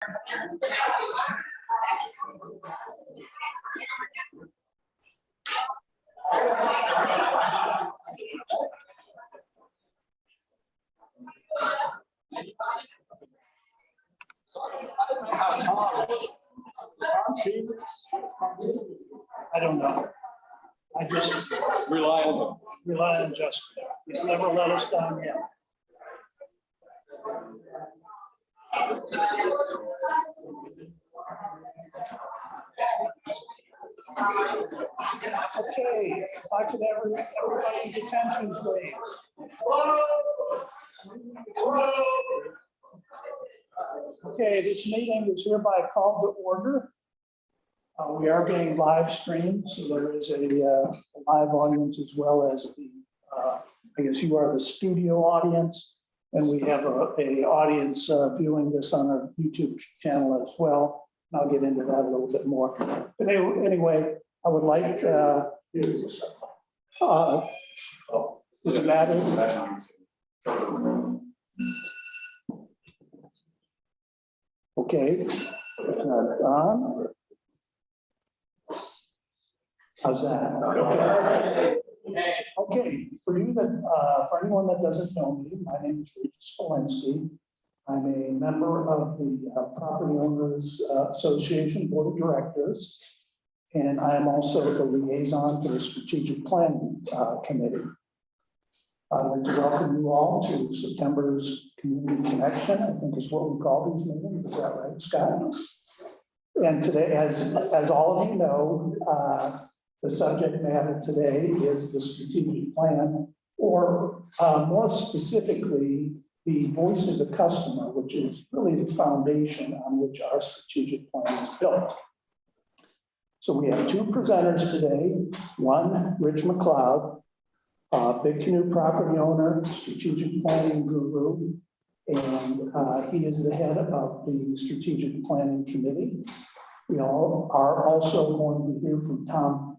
I don't know. I just rely on Justin. He's never let us down yet. Okay, if I could have everybody's attention, please. Okay, this meeting is hereby called to order. We are being live streamed, so there is a live audience as well as the, I guess you are the studio audience, and we have a audience viewing this on our YouTube channel as well. And I'll get into that a little bit more. But anyway, I would like, does it matter? Okay. How's that? Okay. Okay. For you that, for anyone that doesn't know me, my name is Richard Spolensky. I'm a member of the Property Owners Association Board of Directors, and I am also the liaison to the Strategic Planning Committee. I'd like to welcome you all to September's Community Connection, I think is what we call these meetings. Is that right, Scott? And today, as all of you know, the subject matter today is the strategic plan, or more specifically, the voice of the customer, which is really the foundation on which our strategic plan is built. So we have two presenters today. One, Rich McLeod, Big Canoe property owner, strategic planning guru, and he is the head of the Strategic Planning Committee. We all are also going to hear from Tom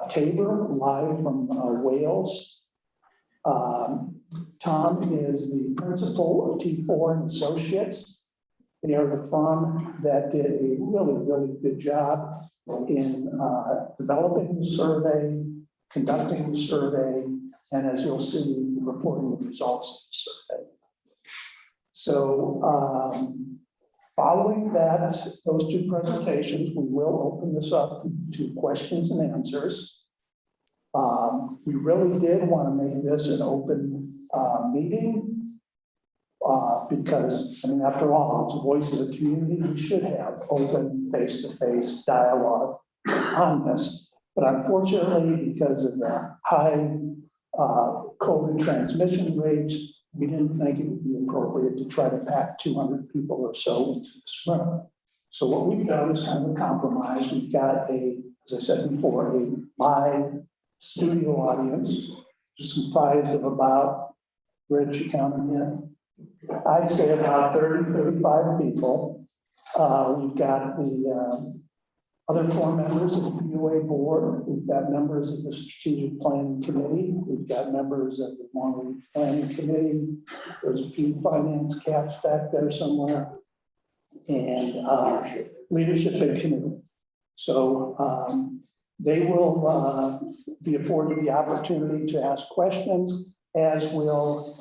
Tabor, live from Wales. Tom is the principal of T4 and Associates. They are the firm that did a really good job in developing the survey, conducting the survey, and as you'll see, reporting the results of the survey. So following those two presentations, we will open this up to questions and answers. We really did want to make this an open meeting because, I mean, after all, it's the voice of the community. We should have open face-to-face dialogue on this. But unfortunately, because of the high COVID transmission rates, we didn't think it would be appropriate to try to pack 200 people or so into this room. So what we've done is kind of a compromise. We've got as I said before, a live studio audience, which is comprised of about, Rich, you counting in? I'd say about 30, 35 people. We've got the other four members of the POA board. We've got members of the Strategic Planning Committee. We've got members of the Long-Range Planning Committee. There's a few finance caps back there somewhere. And leadership and committee. So they will be afforded the opportunity to ask questions, as will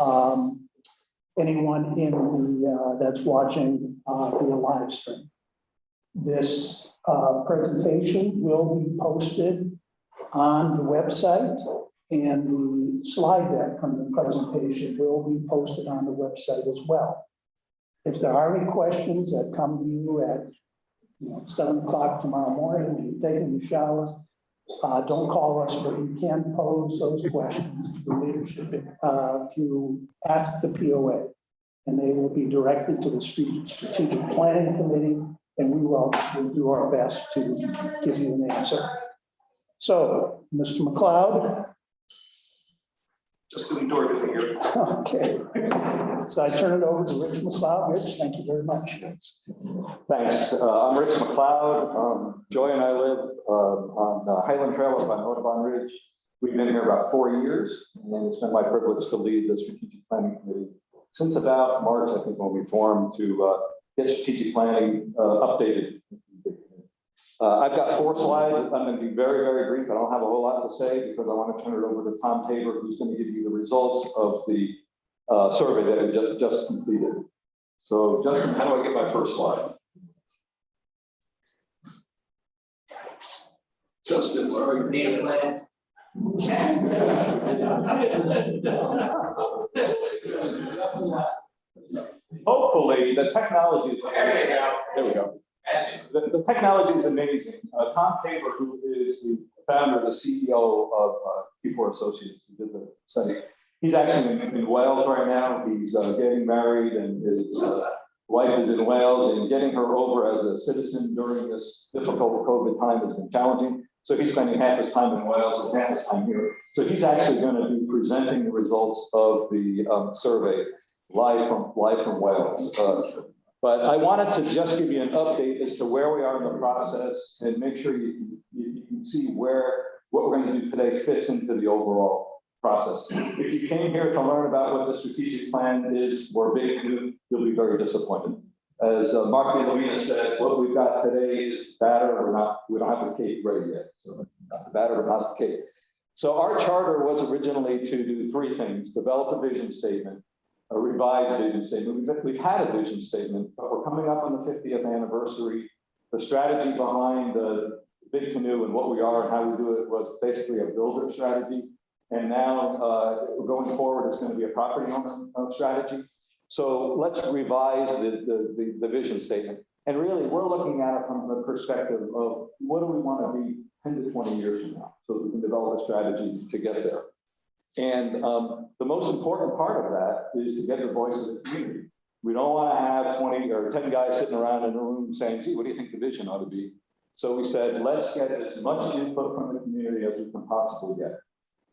anyone in the that's watching via live stream. This presentation will be posted on the website, and the slide deck from the presentation will be posted on the website as well. If there are any questions that come to you at 7 o'clock tomorrow morning when you're taking your shower, don't call us, but you can pose those questions to the leadership to ask the POA, and they will be directed to the Strategic Planning Committee, and we'll do our best to give you an answer. So, Mr. McLeod. Just doing door to here. Okay. So I turn it over to Rich McLeod. Rich, thank you very much. Thanks. I'm Rich McLeod. Joy and I live on the Highland Trail up on Audubon Ridge. We've been here about 4 years, and it's been my privilege to lead the Strategic Planning Committee since about March, I think, when we formed to get strategic planning updated. I've got 4 slides. I'm going to be very, very brief. I don't have a whole lot to say because I want to turn it over to Tom Tabor, who's going to give you the results of the survey that we just completed. So, Justin, how do I get my first slide? Justin, where are you? Need a plan. Hopefully, the technology is There you go. There we go. The technology is amazing. Tom Tabor, who is the founder, the CEO of Q4 Associates, who did the study, he's actually in Wales right now. He's getting married, and his wife is in Wales, and getting her over as a citizen during this difficult COVID time has been challenging. So he's spending half his time in Wales and half his time here. So he's actually going to be presenting the results of the survey live from Wales. But I wanted to just give you an update as to where we are in the process and make sure you can see where what we're going to do today fits into the overall process. If you came here to learn about what the strategic plan is for Big Canoe, you'll be very disappointed. As Mark and Lavina said, what we've got today is batter. We don't have the cake ready yet. So not the batter, but not the cake. So our charter was originally to do 3 things: develop a vision statement, a revised vision statement. We've had a vision statement, but we're coming up on the 50th anniversary. The strategy behind the Big Canoe and what we are and how we do it was basically a builder strategy. And now going forward, it's going to be a property owner strategy. So let's revise the vision statement. And really, we're looking at it from the perspective of what do we want to be 10 to 20 years from now, so we can develop a strategy to get there. And the most important part of that is to get the voice of the community. We don't want to have 20 or 10 guys sitting around in a room saying, gee, what do you think the vision ought to be? So we said, let's get as much input from the community as we can possibly get.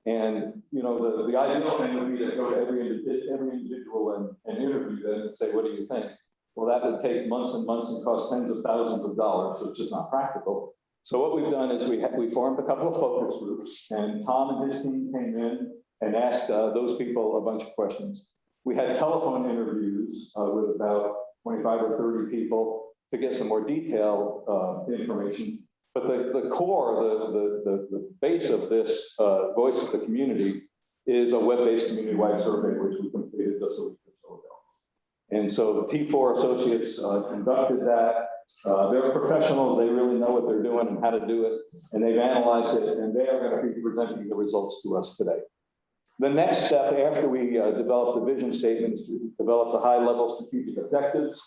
And, you know, the ideal thing would be to go to every individual and interview them and say, what do you think? Well, that would take months and months and cost tens of thousands of dollars, so it's just not practical. So what we've done is we formed a couple of focus groups, and Tom and his team came in and asked those people a bunch of questions. We had telephone interviews with about 25 or 30 people to get some more detailed information. But the core, the base of this voice of the community is a web-based community-wide survey, which we completed just a week or so ago. And so the T4 Associates conducted that. They're professionals. They really know what they're doing and how to do it. And they've analyzed it, and they are going to be presenting the results to us today. The next step after we develop the vision statements, to develop the high-level strategic objectives.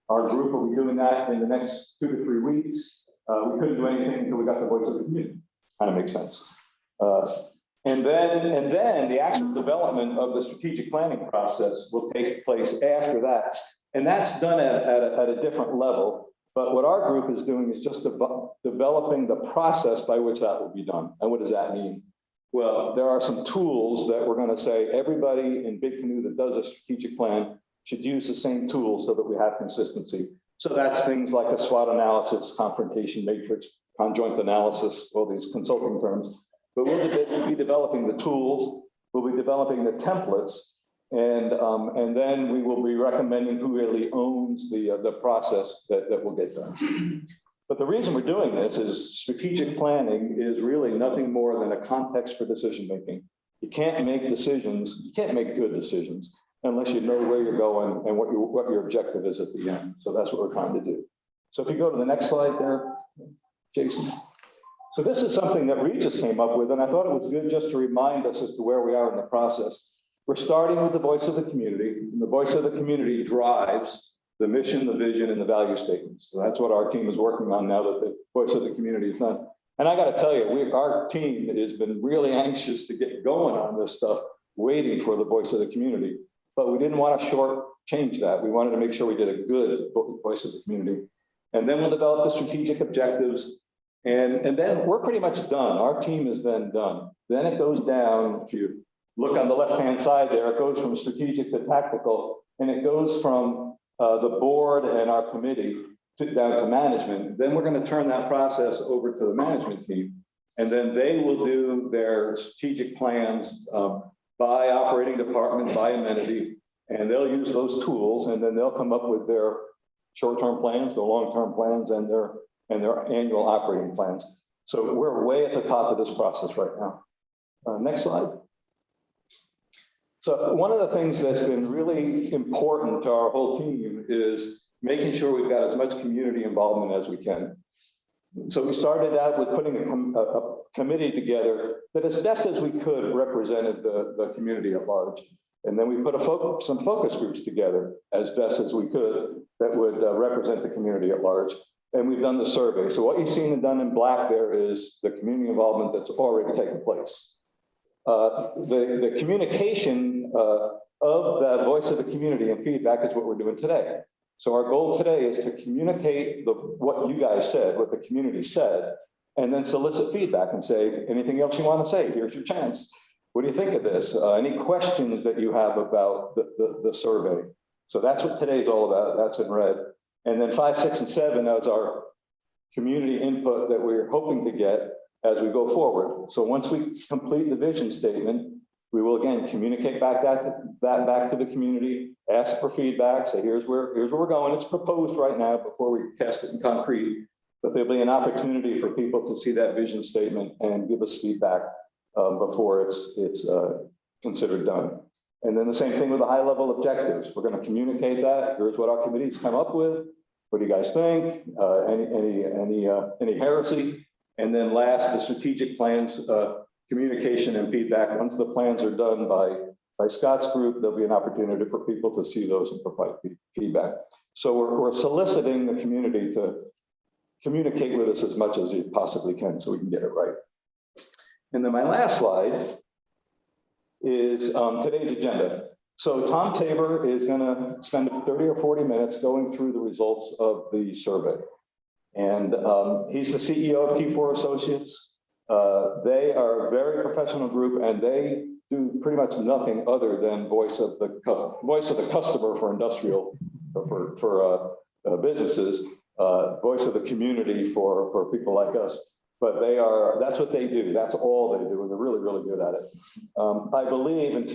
Our group will be doing that in the next 2 to 3 weeks. We couldn't do anything until we got the voice of the community. Kind of makes sense. And then the actual development of the strategic planning process will take place after that. And that's done at a different level. But what our group is doing is just developing the process by which that will be done. And what does that mean? Well, there are some tools that we're going to say everybody in Big Canoe that does a strategic plan should use the same tools so that we have consistency. So that's things like a SWOT analysis, confrontation matrix, conjoint analysis, all these consulting terms. But we'll be developing the tools, we'll be developing the templates, and then we will be recommending who really owns the process that will get done. But the reason we're doing this is strategic planning is really nothing more than a context for decision making. You can't make decisions, you can't make good decisions unless you know where you're going and what your objective is at the end. So that's what we're trying to do. So if you go to the next slide there, Jason. So this is something that Regis came up with, and I thought it was good just to remind us as to where we are in the process. We're starting with the voice of the community, and the voice of the community drives the mission, the vision, and the value statements. So that's what our team is working on now that the voice of the community is done. And I got to tell you, our team has been really anxious to get going on this stuff, waiting for the voice of the community. But we didn't want to shortchange that. We wanted to make sure we did a good voice of the community. And then we'll develop the strategic objectives. And then we're pretty much done. Our team is then done. Then it goes down, if you look on the left-hand side there, it goes from strategic to tactical, and it goes from the board and our committee down to management. Then we're going to turn that process over to the management team. And then they will do their strategic plans by operating department, by amenity, and they'll use those tools, and then they'll come up with their short-term plans, their long-term plans, and their annual operating plans. So we're way at the top of this process right now. Next slide. So one of the things that's been really important to our whole team is making sure we've got as much community involvement as we can. So we started out with putting a committee together that as best as we could represented the community at large. And then we put some focus groups together as best as we could that would represent the community at large. And we've done the survey. So what you've seen and done in black there is the community involvement that's already taken place. The communication of the voice of the community and feedback is what we're doing today. So our goal today is to communicate what you guys said, what the community said, and then solicit feedback and say, anything else you want to say, here's your chance. What do you think of this? Any questions that you have about the survey? So that's what today's all about. That's in red. And then 5, 6, and 7 is our community input that we're hoping to get as we go forward. So once we complete the vision statement, we will again communicate back back to the community, ask for feedback, say here's where we're going. It's proposed right now before we cast it in concrete, but there'll be an opportunity for people to see that vision statement and give us feedback before it's considered done. And then the same thing with the high-level objectives. We're going to communicate that. Here's what our committee's come up with. What do you guys think? Any heresy? And then last, the strategic plans, communication and feedback. Once the plans are done by Scott's group, there'll be an opportunity for people to see those and provide feedback. So we're soliciting the community to communicate with us as much as you possibly can so we can get it right. And then my last slide is today's agenda. So Tom Tabor is going to spend 30 or 40 minutes going through the results of the survey. And he's the CEO of T4 Associates. They are a very professional group, and they do pretty much nothing other than voice of the customer for industrial, for businesses, voice of the community for people like us. But that's what they do. That's all they do, and they're really, really good at it. I believe, and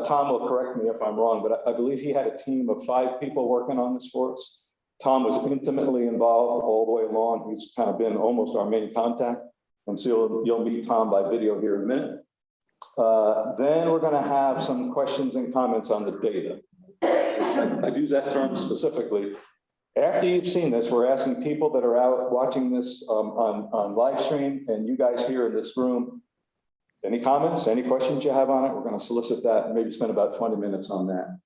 Tom will correct me if I'm wrong, but I believe he had a team of 5 people working on this for us. Tom was intimately involved all the way along. He's kind of been almost our main contact. And so you'll meet Tom by video here in a minute. Then we're going to have some questions and comments on the data. I use that term specifically. After you've seen this, we're asking people that are out watching this on live stream and you guys here in this room, any comments, any questions you have on it, we're going to solicit that and maybe spend about 20 minutes on that.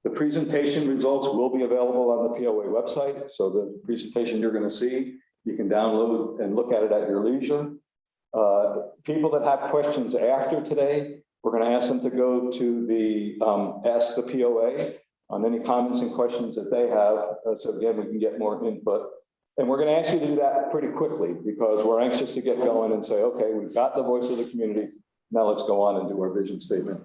The presentation results will be available on the POA website. So the presentation you're going to see, you can download and look at it at your leisure. People that have questions after today, we're going to ask them to go to the Ask the POA on any comments and questions that they have. So again, we can get more input. And we're going to ask you to do that pretty quickly because we're anxious to get going and say, okay, we've got the voice of the community. Now let's go on and do our vision statement.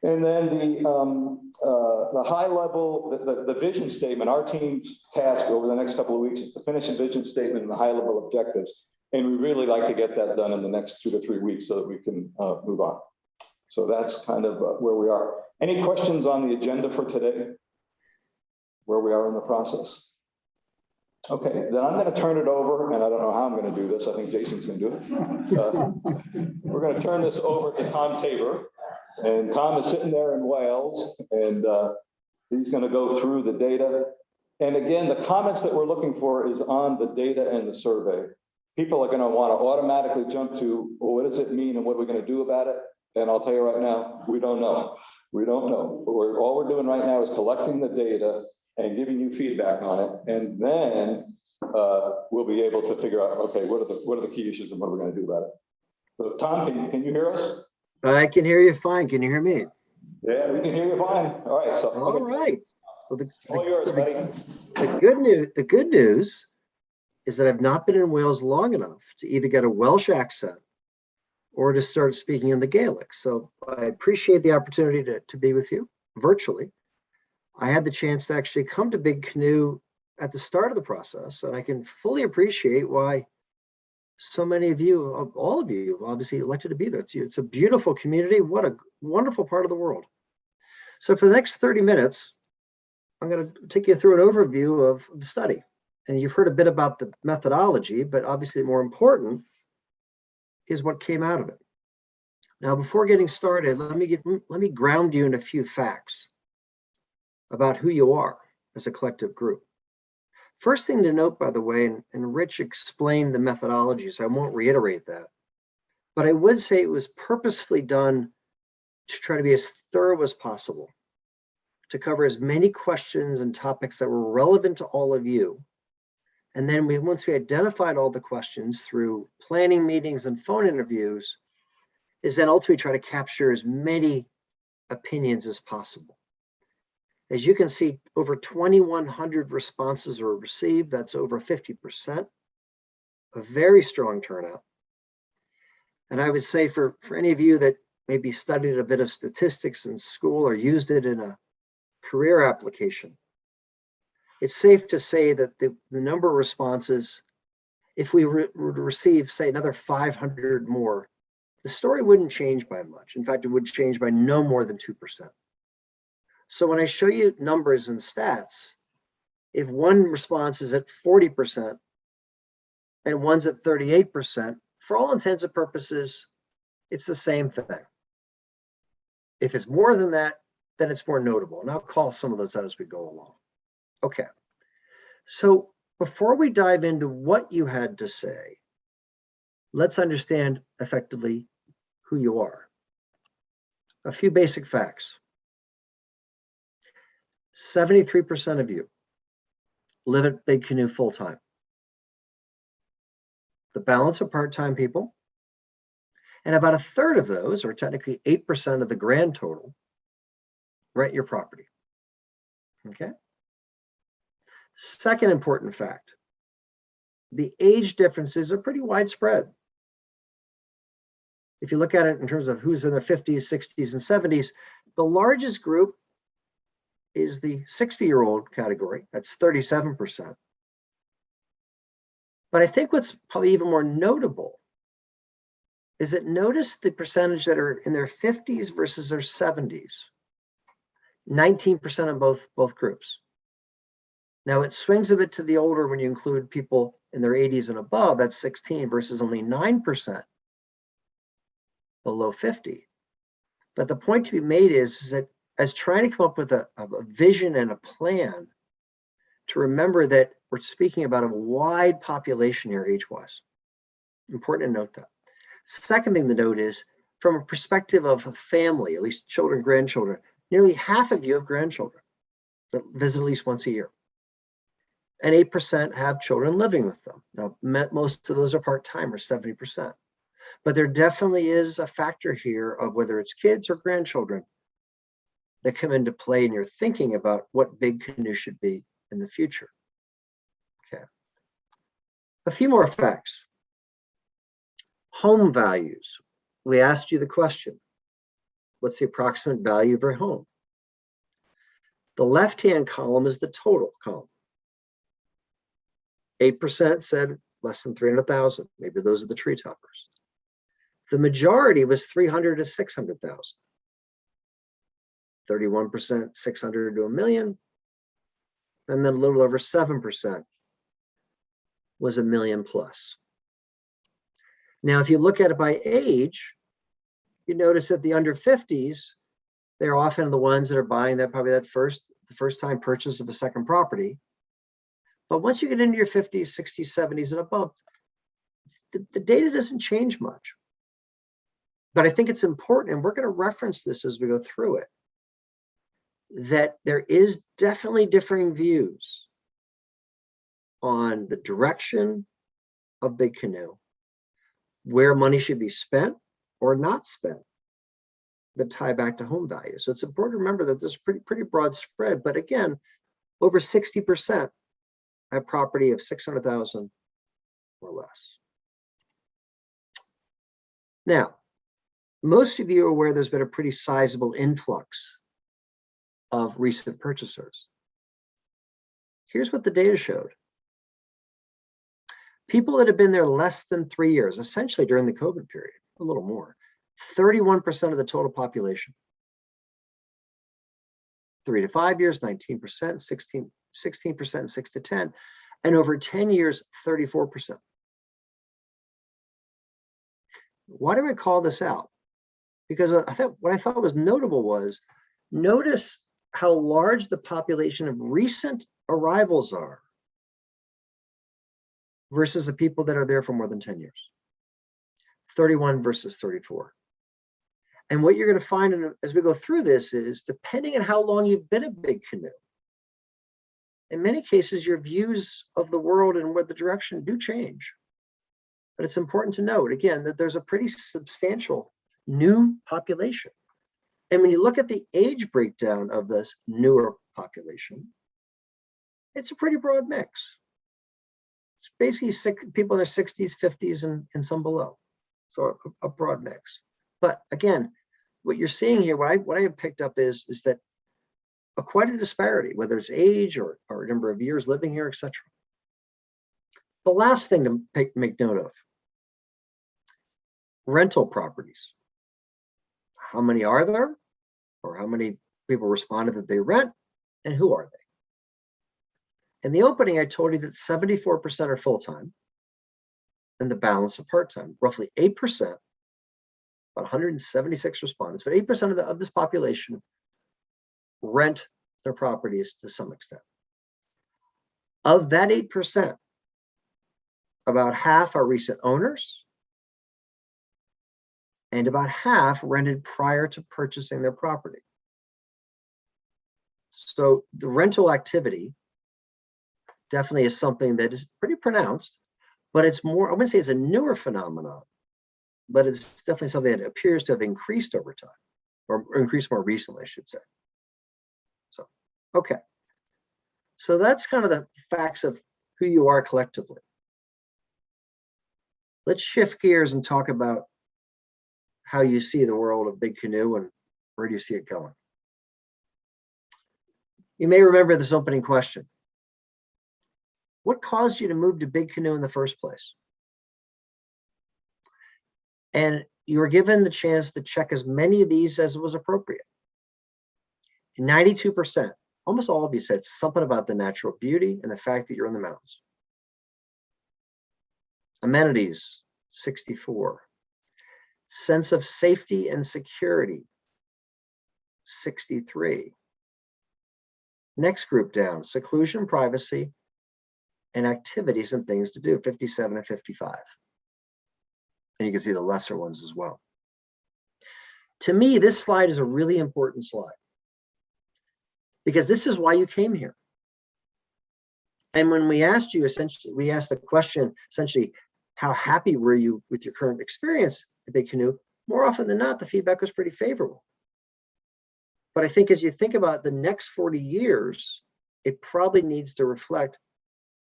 And then the high level, the vision statement, our team's task over the next couple of weeks is to finish a vision statement and the high level objectives. And we really like to get that done in the next 2 to 3 weeks so that we can move on. So that's kind of where we are. Any questions on the agenda for today? Where we are in the process? Okay, then I'm going to turn it over, and I don't know how I'm going to do this. I think Jason's going to do it. We're going to turn this over to Tom Tabor. And Tom is sitting there in Wales, and he's going to go through the data. And again, the comments that we're looking for is on the data and the survey. People are going to want to automatically jump to, well, what does it mean and what are we going to do about it? And I'll tell you right now, we don't know. We don't know. All we're doing right now is collecting the data and giving you feedback on it. And then we'll be able to figure out, okay, what are the key issues and what are we going to do about it? So Tom, can you hear us? I can hear you fine. Can you hear me? Yeah, we can hear you fine. All right. So all right. Well, all yours, buddy. The good news is that I've not been in Wales long enough to either get a Welsh accent or to start speaking in the Gaelic. So I appreciate the opportunity to be with you virtually. I had the chance to actually come to Big Canoe at the start of the process, and I can fully appreciate why so many of you, all of you, obviously elected to be there. It's a beautiful community. What a wonderful part of the world. So for the next 30 minutes, I'm going to take you through an overview of the study. And you've heard a bit about the methodology, but obviously more important is what came out of it. Now, before getting started, let me ground you in a few facts about who you are as a collective group. First thing to note, by the way, and Rich explained the methodology, so I won't reiterate that, but I would say it was purposefully done to try to be as thorough as possible, to cover as many questions and topics that were relevant to all of you. And then once we identified all the questions through planning meetings and phone interviews, is then ultimately try to capture as many opinions as possible. As you can see, over 2,100 responses were received. That's over 50%, a very strong turnout. And I would say for any of you that maybe studied a bit of statistics in school or used it in a career application, it's safe to say that the number of responses, if we were to receive, say, another 500 more, the story wouldn't change by much. In fact, it would change by no more than 2%. So when I show you numbers and stats, if one response is at 40% and one's at 38%, for all intents and purposes, it's the same thing. If it's more than that, then it's more notable. And I'll call some of those out as we go along. Okay. So before we dive into what you had to say, let's understand effectively who you are. A few basic facts. 73% of you live at Big Canoe full-time. The balance are part-time people. And about a third of those, or technically 8% of the grand total, rent your property. Okay? Second important fact, the age differences are pretty widespread. If you look at it in terms of who's in their 50s, 60s, and 70s, the largest group is the 60-year-old category. That's 37%. But I think what's probably even more notable is that notice the percentage that are in their 50s versus their 70s. 19% in both groups. Now it swings a bit to the older when you include people in their 80s and above, that's 16 versus only 9% below 50. But the point to be made is that as trying to come up with a vision and a plan, to remember that we're speaking about a wide population here age-wise. Important to note that. Second thing to note is, from a perspective of a family, at least children, grandchildren, nearly half of you have grandchildren that visit at least once a year. And 8% have children living with them. Now, most of those are part-timers, 70%. But there definitely is a factor here of whether it's kids or grandchildren that come into play in your thinking about what Big Canoe should be in the future. Okay. A few more facts. Home values. We asked you the question, what's the approximate value of your home? The left-hand column is the total column. 8% said less than 300,000. Maybe those are the tree toppers. The majority was 300 to 600,000. 31%, 600 to $1 million. And then a little over 7% was $1 million plus. Now, if you look at it by age, you notice that the under 50s, they're often the ones that are buying that probably the first time purchase of a second property. But once you get into your 50s, 60s, 70s, and above, the data doesn't change much. But I think it's important, and we're going to reference this as we go through it, that there is definitely differing views on the direction of Big Canoe, where money should be spent or not spent that tie back to home value. So it's important to remember that there's pretty broad spread, but again, over 60% have property of 600,000 or less. Now, most of you are aware there's been a pretty sizable influx of recent purchasers. Here's what the data showed. People that have been there less than 3 years, essentially during the COVID period, a little more, 31% of the total population. 3 to 5 years, 19%, 16%, 6 to 10, and over 10 years, 34%. Why do I call this out? Because what I thought was notable was, notice how large the population of recent arrivals are versus the people that are there for more than 10 years. 31 versus 34. And what you're going to find as we go through this is, depending on how long you've been a big canoe, in many cases, your views of the world and where the direction do change. But it's important to note, again, that there's a pretty substantial new population. And when you look at the age breakdown of this newer population, it's a pretty broad mix. It's basically people in their 60s, 50s, and some below. So a broad mix. But again, what you're seeing here, what I have picked up is that quite a disparity, whether it's age or number of years living here, etc. The last thing to make note of, rental properties. How many are there? Or how many people responded that they rent? And who are they? In the opening, I told you that 74% are full-time and the balance are part-time. Roughly 8%, about 176 respondents, but 8% of this population rent their properties to some extent. Of that 8%, about half are recent owners, and about half rented prior to purchasing their property. So the rental activity definitely is something that is pretty pronounced, but it's more, I wouldn't say it's a newer phenomenon, but it's definitely something that appears to have increased over time, or increased more recently, I should say. So, okay. So that's kind of the facts of who you are collectively. Let's shift gears and talk about how you see the world of Big Canoe and where do you see it going. You may remember this opening question. What caused you to move to Big Canoe in the first place? And you were given the chance to check as many of these as was appropriate. 92%, almost all of you said something about the natural beauty and the fact that you're in the mountains. Amenities, 64. Sense of safety and security, 63. Next group down, seclusion, privacy, and activities and things to do, 57 and 55. And you can see the lesser ones as well. To me, this slide is a really important slide because this is why you came here. And when we asked you, essentially, we asked the question, essentially, how happy were you with your current experience at Big Canoe? More often than not, the feedback was pretty favorable. But I think as you think about the next 40 years, it probably needs to reflect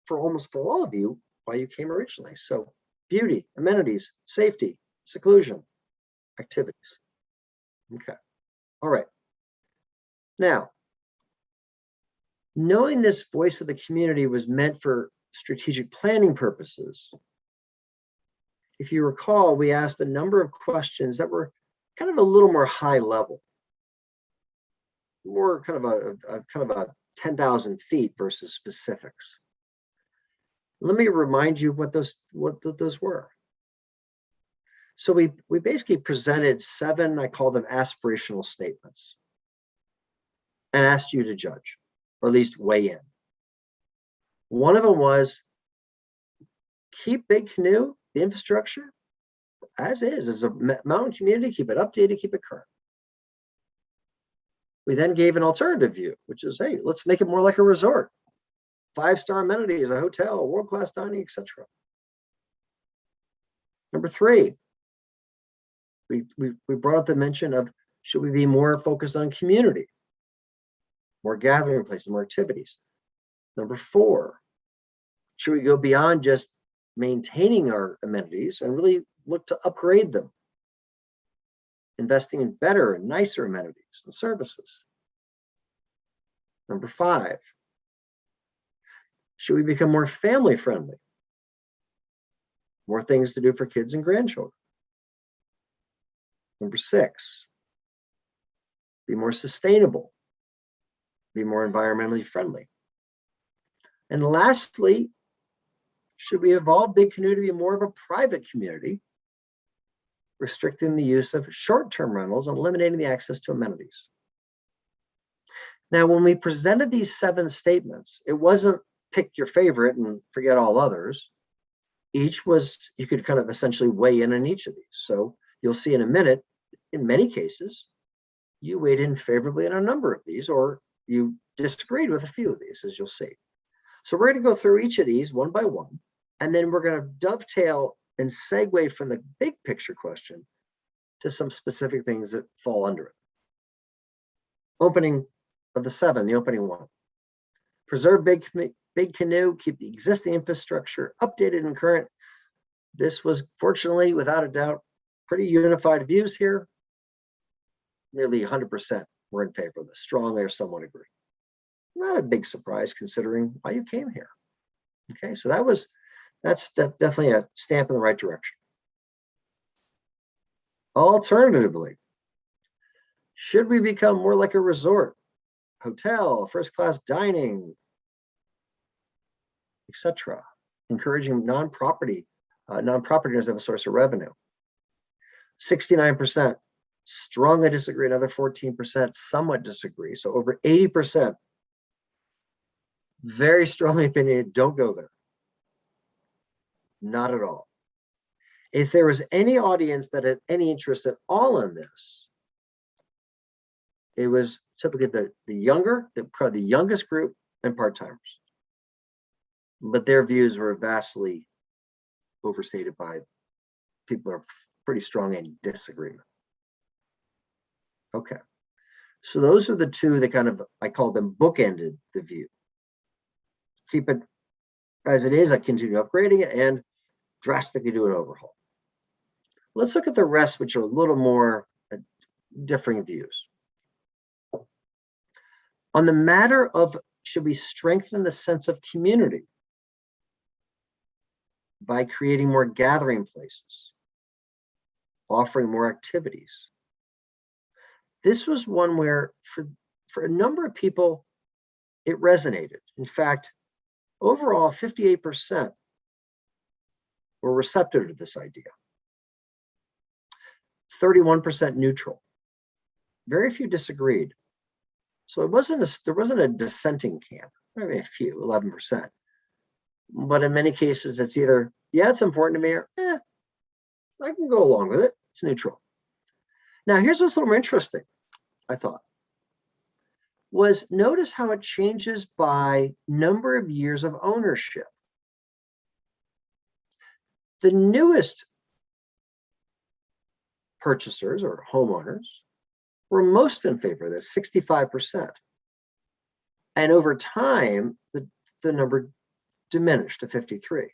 for all of you why you came originally. So beauty, amenities, safety, seclusion, activities. Okay, all right. Now, knowing this voice of the community was meant for strategic planning purposes, if you recall, we asked a number of questions that were kind of a little more high level, more kind of a 10,000 feet versus specifics. Let me remind you what those were. So we basically presented 7, I call them aspirational statements, and asked you to judge, or at least weigh in. One of them was, keep Big Canoe, the infrastructure, as a mountain community, keep it updated, keep it current. We then gave an alternative view, which is, hey, let's make it more like a resort. 5-star amenities, a hotel, world-class dining, etc. Number 3, we brought up the mention of, should we be more focused on community, more gathering places, more activities? Number 4, should we go beyond just maintaining our amenities and really look to upgrade them, investing in better and nicer amenities and services? Number 5, should we become more family friendly? More things to do for kids and grandchildren. Number 6, be more sustainable. be more environmentally friendly. And lastly, should we evolve Big Canoe to be more of a private community, restricting the use of short-term rentals and eliminating the access to amenities? Now, when we presented these 7 statements, it wasn't pick your favorite and forget all others. Each was, you could kind of essentially weigh in on each of these. So you'll see in a minute, in many cases, you weighed in favorably on a number of these, or you disagreed with a few of these, as you'll see. So we're going to go through each of these one by one, and then we're going to dovetail and segue from the big picture question to some specific things that fall under it. Opening of the 7, the opening one. Preserve Big Canoe, keep the existing infrastructure updated and current. This was, fortunately, without a doubt, pretty unified views here. Nearly 100% were in favor of this, strongly or somewhat agree. Not a big surprise considering why you came here. Okay, so that's definitely a stamp in the right direction. Alternatively, should we become more like a resort, hotel, first-class dining, etc., encouraging non-property owners as a source of revenue? 69% strongly disagree, another 14% somewhat disagree. So over 80% very strongly opinionated, don't go there. Not at all. If there was any audience that had any interest at all in this, it was typically probably the youngest group and part-timers. But their views were vastly overstated by people who are pretty strong in disagreement. Okay, so those are the 2 that kind of, I call them bookended the view. Keep it as it is, I continue upgrading it, and drastically do an overhaul. Let's look at the rest, which are a little more differing views. On the matter of should we strengthen the sense of community by creating more gathering places, offering more activities. This was one where for a number of people, it resonated. In fact, overall, 58% were receptive to this idea. 31% neutral. Very few disagreed. So there wasn't a dissenting camp, maybe a few, 11%. But in many cases, it's either, yeah, it's important to me, or I can go along with it. It's neutral. Now, here's what's a little more interesting, I thought, was notice how it changes by number of years of ownership. The newest purchasers or homeowners were most in favor of this, 65%. And over time, the number diminished to 53.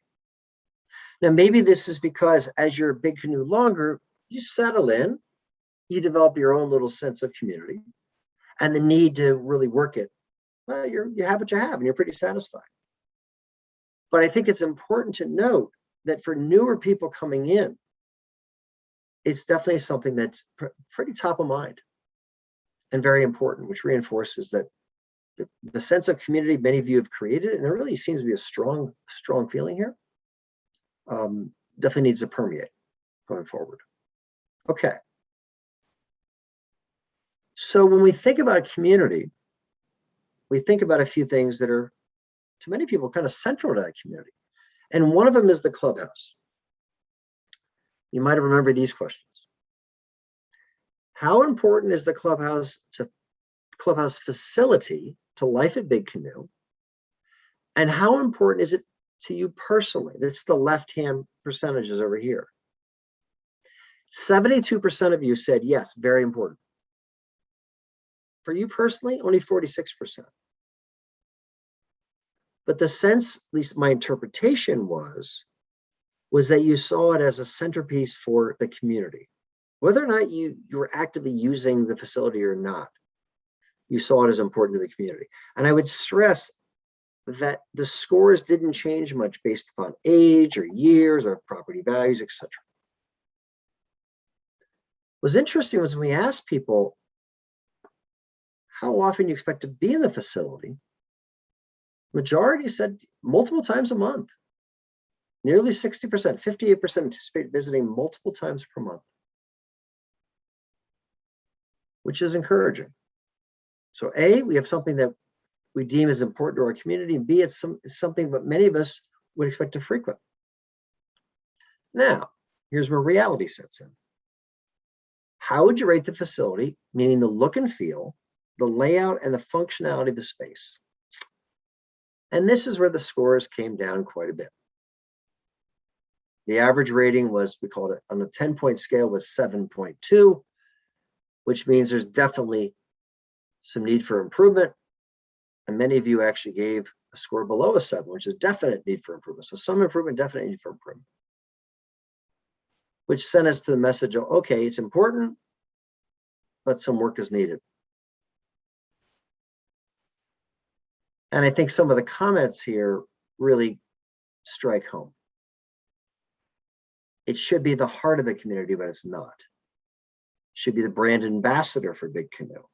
Now, maybe this is because as you're Big Canoe longer, you settle in, you develop your own little sense of community, and the need to really work it. Well, you have what you have, and you're pretty satisfied. But I think it's important to note that for newer people coming in, it's definitely something that's pretty top of mind and very important, which reinforces that the sense of community many of you have created, and there really seems to be a strong feeling here, definitely needs to permeate going forward. Okay. So when we think about a community, we think about a few things that are, to many people, kind of central to that community. And one of them is the clubhouse. You might have remembered these questions. How important is the clubhouse facility to life at Big Canoe? And how important is it to you personally? That's the left-hand percentages over here. 72% of you said yes, very important. For you personally, only 46%. But the sense, at least my interpretation was that you saw it as a centerpiece for the community. Whether or not you were actively using the facility or not, you saw it as important to the community. And I would stress that the scores didn't change much based upon age or years or property values, etc. What's interesting was when we asked people, how often you expect to be in the facility, majority said multiple times a month. Nearly 60%, 58% anticipate visiting multiple times per month, which is encouraging. So A, we have something that we deem as important to our community, and B, it's something that many of us would expect to frequent. Now, here's where reality sets in. How would you rate the facility, meaning the look and feel, the layout, and the functionality of the space? And this is where the scores came down quite a bit. The average rating was, we called it on a 10-point scale, was 7.2, which means there's definitely some need for improvement. And many of you actually gave a score below a 7, which is definite need for improvement. So some improvement, definite need for improvement, which sent us to the message of, okay, it's important, but some work is needed. And I think some of the comments here really strike home. It should be the heart of the community, but it's not. It should be the brand ambassador for Big Canoe. It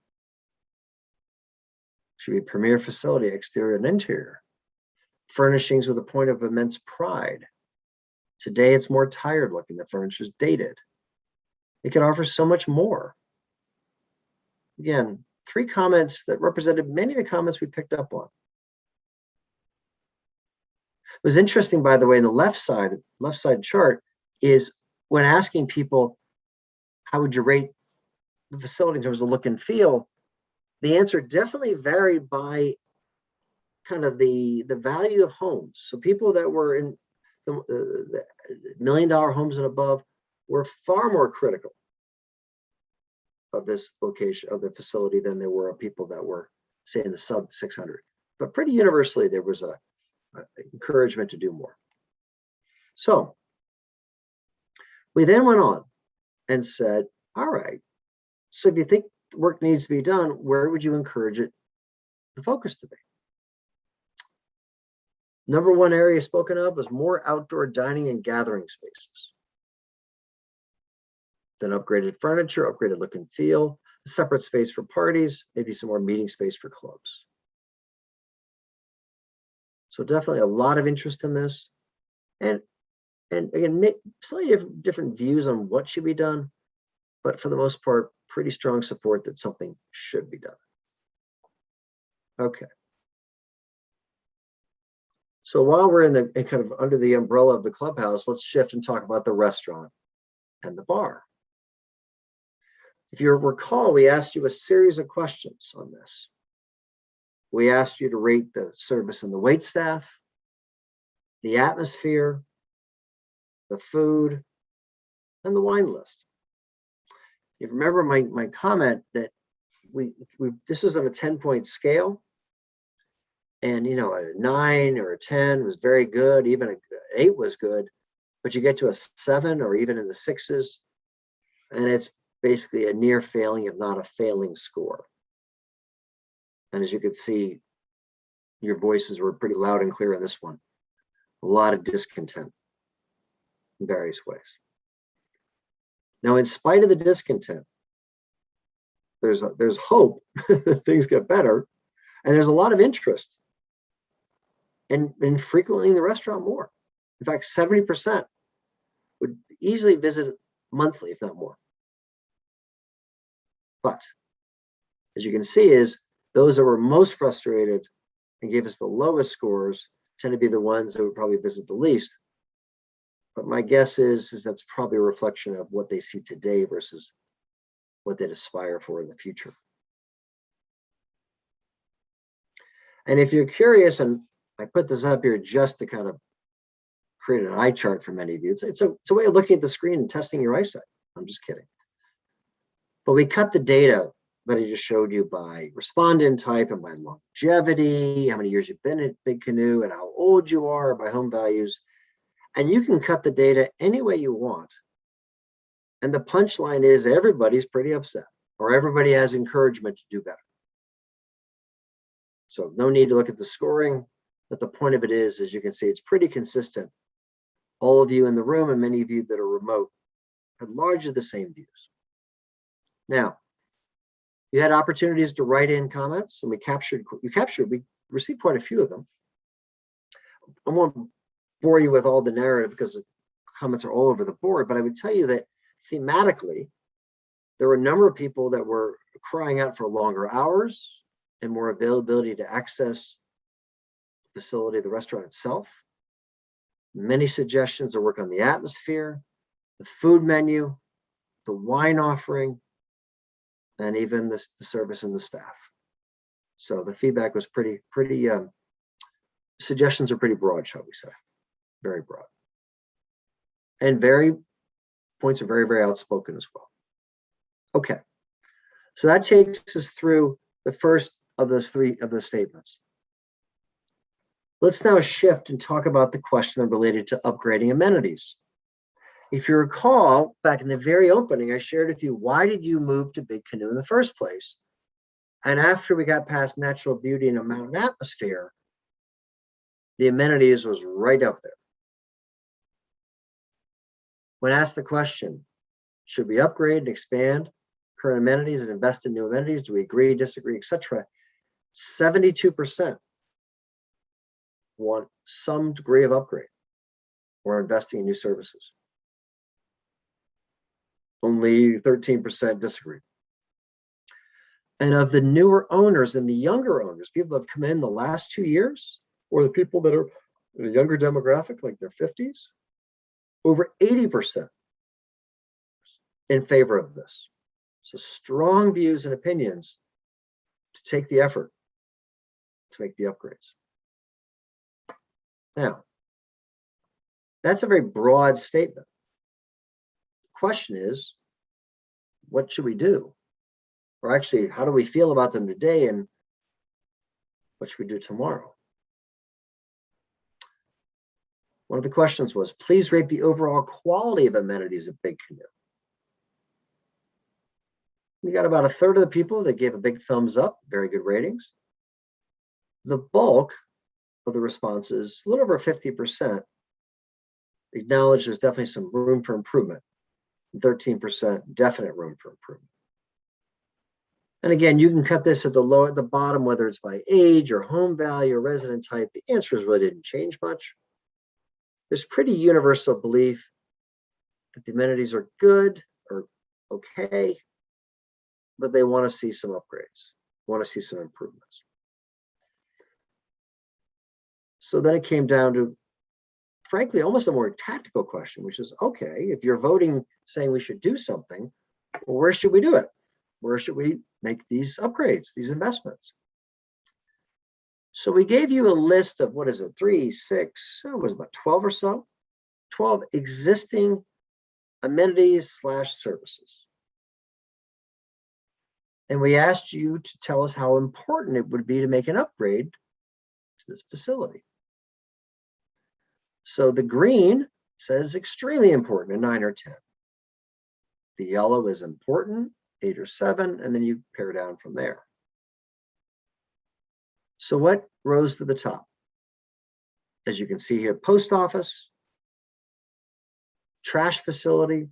should be a premier facility, exterior and interior. Furnishings with a point of immense pride. Today, it's more tired looking. The furniture's dated. It could offer so much more. Again, 3 comments that represented many of the comments we picked up on. It was interesting, by the way, in the left side chart is when asking people, how would you rate the facility in terms of look and feel? The answer definitely varied by kind of the value of homes. So people that were in the $1 million homes and above were far more critical of this location of the facility than there were of people that were, say, in the sub 600. But pretty universally, there was a encouragement to do more. So we then went on and said, all right, so if you think work needs to be done, where would you encourage it, the focus to be? Number 1 area spoken of was more outdoor dining and gathering spaces. Then upgraded furniture, upgraded look and feel, a separate space for parties, maybe some more meeting space for clubs. So definitely a lot of interest in this. And again, slightly different views on what should be done, but for the most part, pretty strong support that something should be done. Okay. So while we're in kind of under the umbrella of the clubhouse, let's shift and talk about the restaurant and the bar. If you recall, we asked you a series of questions on this. We asked you to rate the service and the wait staff, the atmosphere, the food, and the wine list. You remember my comment that this was on a 10-point scale, and a 9 or a 10 was very good, even an 8 was good, but you get to a 7 or even in the 6s, and it's basically a near failing, if not a failing score. And as you could see, your voices were pretty loud and clear on this one. A lot of discontent in various ways. Now, in spite of the discontent, there's hope that things get better, and there's a lot of interest in frequently in the restaurant more. In fact, 70% would easily visit monthly, if not more. But as you can see, is those that were most frustrated and gave us the lowest scores tend to be the ones that would probably visit the least. But my guess is that's probably a reflection of what they see today versus what they'd aspire for in the future. And if you're curious, and I put this up here just to kind of create an eye chart for many of you. It's a way of looking at the screen and testing your eyesight. I'm just kidding. But we cut the data that I just showed you by respondent type and by longevity, how many years you've been at Big Canoe and how old you are, by home values. And you can cut the data any way you want. And the punchline is everybody's pretty upset, or everybody has encouragement to do better. So no need to look at the scoring, but the point of it is, as you can see, it's pretty consistent. All of you in the room and many of you that are remote have largely the same views. Now, You had opportunities to write in comments, and we received quite a few of them. I won't bore you with all the narrative because the comments are all over the board, but I would tell you that thematically, there were a number of people that were crying out for longer hours and more availability to access the facility, the restaurant itself. Many suggestions to work on the atmosphere, the food menu, the wine offering, and even the service and the staff. So the feedback was pretty, suggestions are pretty broad, shall we say, very broad. And points are very, very outspoken as well. Okay, so that takes us through the first of those statements. Let's now shift and talk about the question related to upgrading amenities. If you recall, back in the very opening, I shared with you, why did you move to Big Canoe in the first place? And after we got past natural beauty and a mountain atmosphere, the amenities was right up there. When asked the question, should we upgrade and expand current amenities and invest in new amenities? Do we agree, disagree, etc.? 72% want some degree of upgrade or investing in new services. Only 13% disagree. And of the newer owners and the younger owners, people that have come in the last 2 years, or the people that are in a younger demographic, like their 50s, over 80% in favor of this. So strong views and opinions to take the effort to make the upgrades. Now, that's a very broad statement. The question is, what should we do? Or actually, how do we feel about them today, and what should we do tomorrow? One of the questions was, please rate the overall quality of amenities at Big Canoe. We got about a third of the people that gave a big thumbs up, very good ratings. The bulk of the responses, a little over 50%, acknowledge there's definitely some room for improvement. 13% definite room for improvement. And again, you can cut this at the bottom, whether it's by age or home value or resident type. The answers really didn't change much. There's pretty universal belief that the amenities are good or okay, but they want to see some upgrades, want to see some improvements. So then it came down to, frankly, almost a more tactical question, which is, okay, if you're voting saying we should do something, well, where should we do it? Where should we make these upgrades, these investments? So we gave you a list of, what is it, 3, 6, it was about 12 or so, 12 existing amenities / services. And we asked you to tell us how important it would be to make an upgrade to this facility. So the green says extremely important, a 9 or 10. The yellow is important, 8 or 7, and then you pare down from there. So what rose to the top? As you can see here, post office, trash facility,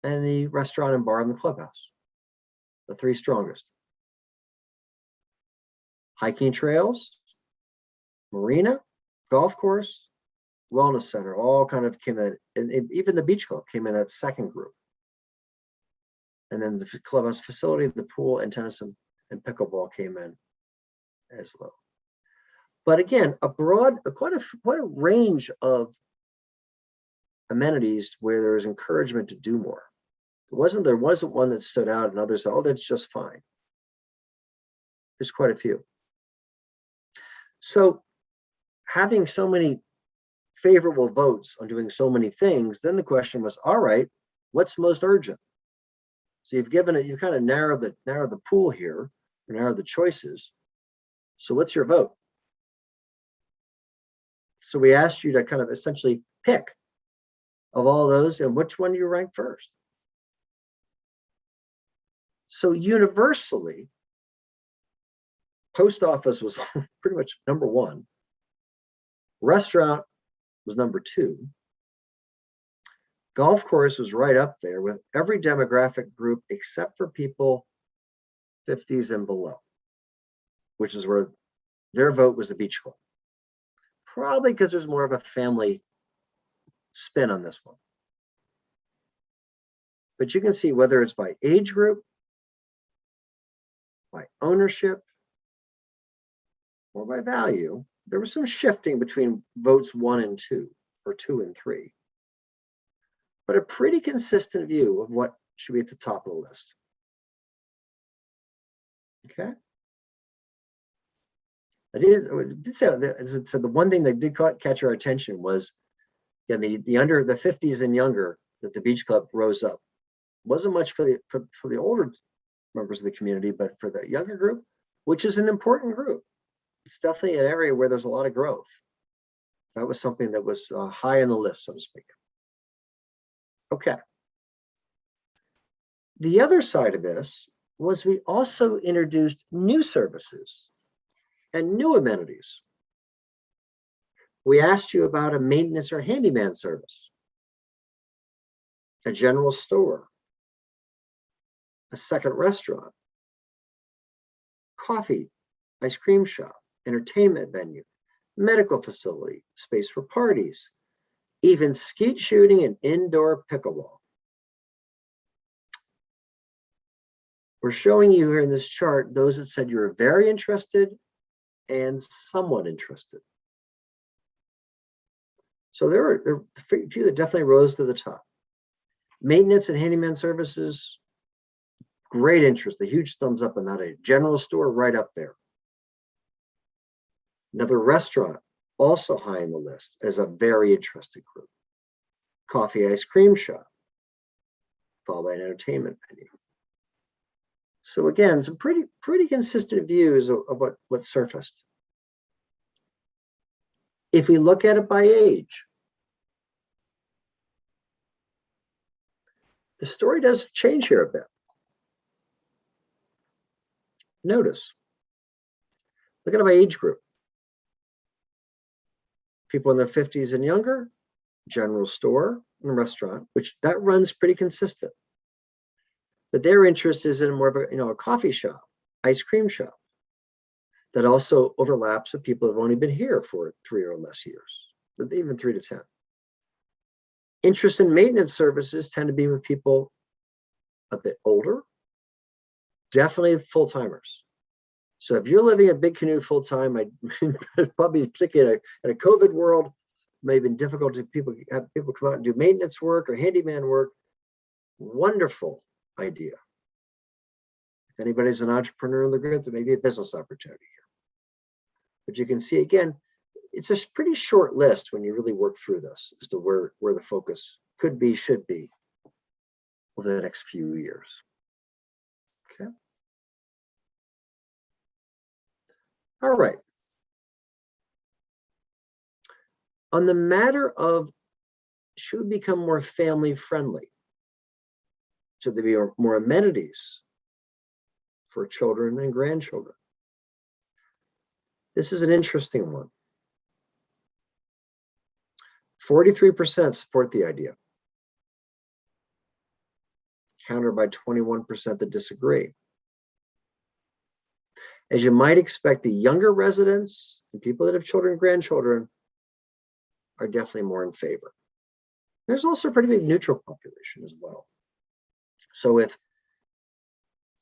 and the restaurant and bar in the clubhouse, the 3 strongest. Hiking trails, marina, golf course, wellness center, all kind of came in, and even the beach club came in that second group. And then the clubhouse facility, the pool, and tennis and pickleball came in as low. But again, quite a range of amenities where there is encouragement to do more. There wasn't one that stood out and others said, oh, that's just fine. There's quite a few. So having so many favorable votes on doing so many things, then the question was, all right, what's most urgent? So you've kind of narrowed the pool here, narrowed the choices. So what's your vote? So we asked you to kind of essentially pick of all those, and which one you rank first. So universally, post office was pretty much number 1. Restaurant was number 2. Golf course was right up there with every demographic group except for people 50s and below, which is where their vote was the Beach Club. Probably because there's more of a family spin on this one. But you can see whether it's by age group, by ownership, or by value, there was some shifting between votes 1 and 2, or 2 and 3. But a pretty consistent view of what should be at the top of the list. Okay. I did say that, so the one thing that did catch our attention was, yeah, the under the 50s and younger that the Beach Club rose up. Wasn't much for the older members of the community, but for the younger group, which is an important group. It's definitely an area where there's a lot of growth. That was something that was high on the list, so to speak. Okay. The other side of this was we also introduced new services and new amenities. We asked you about a maintenance or handyman service, a general store, a second restaurant, coffee, ice cream shop, entertainment venue, medical facility, space for parties, even skeet shooting and indoor pickleball. We're showing you here in this chart those that said you were very interested and somewhat interested. So there are a few that definitely rose to the top. Maintenance and handyman services, great interest, a huge thumbs up on that. A general store right up there. Another restaurant, also high on the list as a very interested group. Coffee, ice cream shop, followed by an entertainment venue. So again, some pretty consistent views of what surfaced. If we look at it by age, the story does change here a bit. Notice, look at it by age group. People in their 50s and younger, general store and restaurant, which that runs pretty consistent. But their interest is in more of a coffee shop, ice cream shop. That also overlaps with people who have only been here for 3 or less years, but even 3 to 10. Interest in maintenance services tend to be with people a bit older, definitely full-timers. So if you're living at Big Canoe full-time, I'd probably, particularly in a COVID world, may have been difficult to have people come out and do maintenance work or handyman work. Wonderful idea. If anybody's an entrepreneur in the group, there may be a business opportunity here. But you can see again, it's a pretty short list when you really work through this as to where the focus could be, should be over the next few years. Okay. All right. On the matter of should we become more family friendly? Should there be more amenities for children and grandchildren? This is an interesting one. 43% support the idea, countered by 21% that disagree. As you might expect, the younger residents and people that have children and grandchildren are definitely more in favor. There's also a pretty big neutral population as well. So if,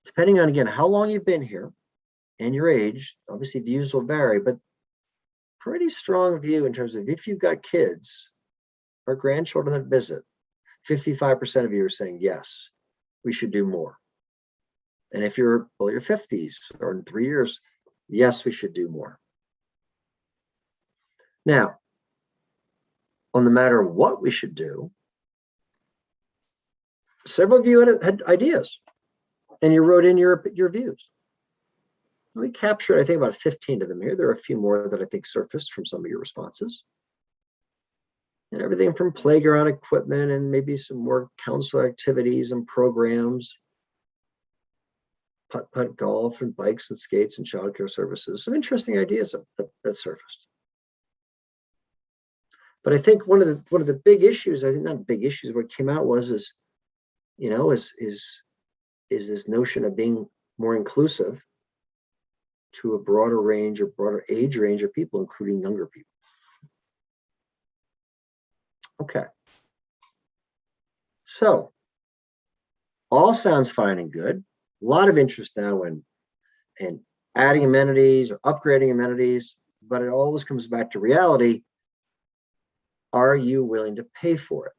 depending on, again, how long you've been here and your age, obviously views will vary, but pretty strong view in terms of if you've got kids or grandchildren that visit, 55% of you are saying, yes, we should do more. And if you're your 50s or in 3 years, yes, we should do more. Now, on the matter of what we should do, several of you had ideas and you wrote in your views. We captured, I think, about 15 of them here. There are a few more that I think surfaced from some of your responses. And everything from playground equipment and maybe some more council activities and programs, putt golf and bikes and skates and childcare services. Some interesting ideas that surfaced. But I think one of the big issues, I think not big issues, what came out was is this notion of being more inclusive to a broader range or broader age range of people, including younger people. Okay. So all sounds fine and good. A lot of interest now in adding amenities or upgrading amenities, but it always comes back to reality. Are you willing to pay for it?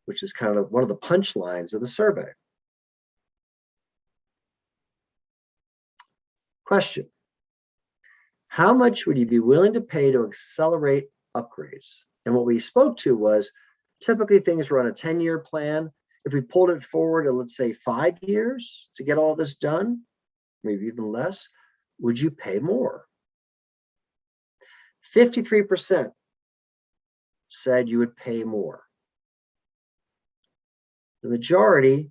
Which is kind of one of the punchlines of the survey. Question: how much would you be willing to pay to accelerate upgrades? And what we spoke to was typically things run a 10-year plan. If we pulled it forward to, let's say, 5 years to get all this done, maybe even less, would you pay more? 53% said you would pay more. The majority,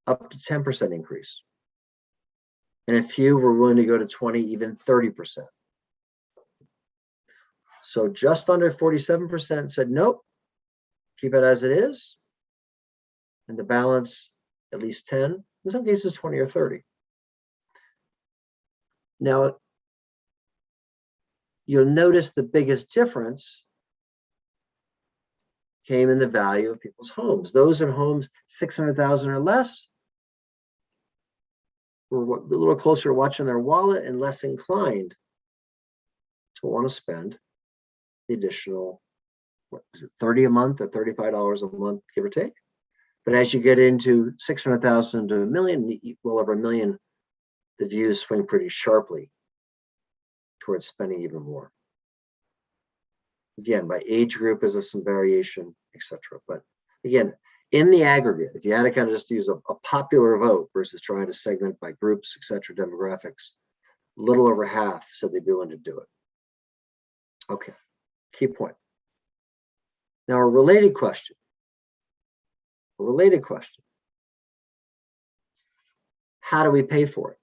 up to 10% increase. And a few were willing to go to 20, even 30%. So just under 47% said, nope, keep it as it is. And the balance, at least 10, in some cases 20 or 30. Now, you'll notice the biggest difference came in the value of people's homes. Those in homes 600,000 or less were a little closer to watching their wallet and less inclined to want to spend the additional, what is it, 30 a month or $35 a month, give or take. But as you get into 600,000 to a million, well over a million, the views swing pretty sharply towards spending even more. Again, by age group is there some variation, etc. But again, in the aggregate, if you had to kind of just use a popular vote versus trying to segment by groups, etc., demographics, a little over half said they'd be willing to do it. Okay, key point. Now a related question. How do we pay for it?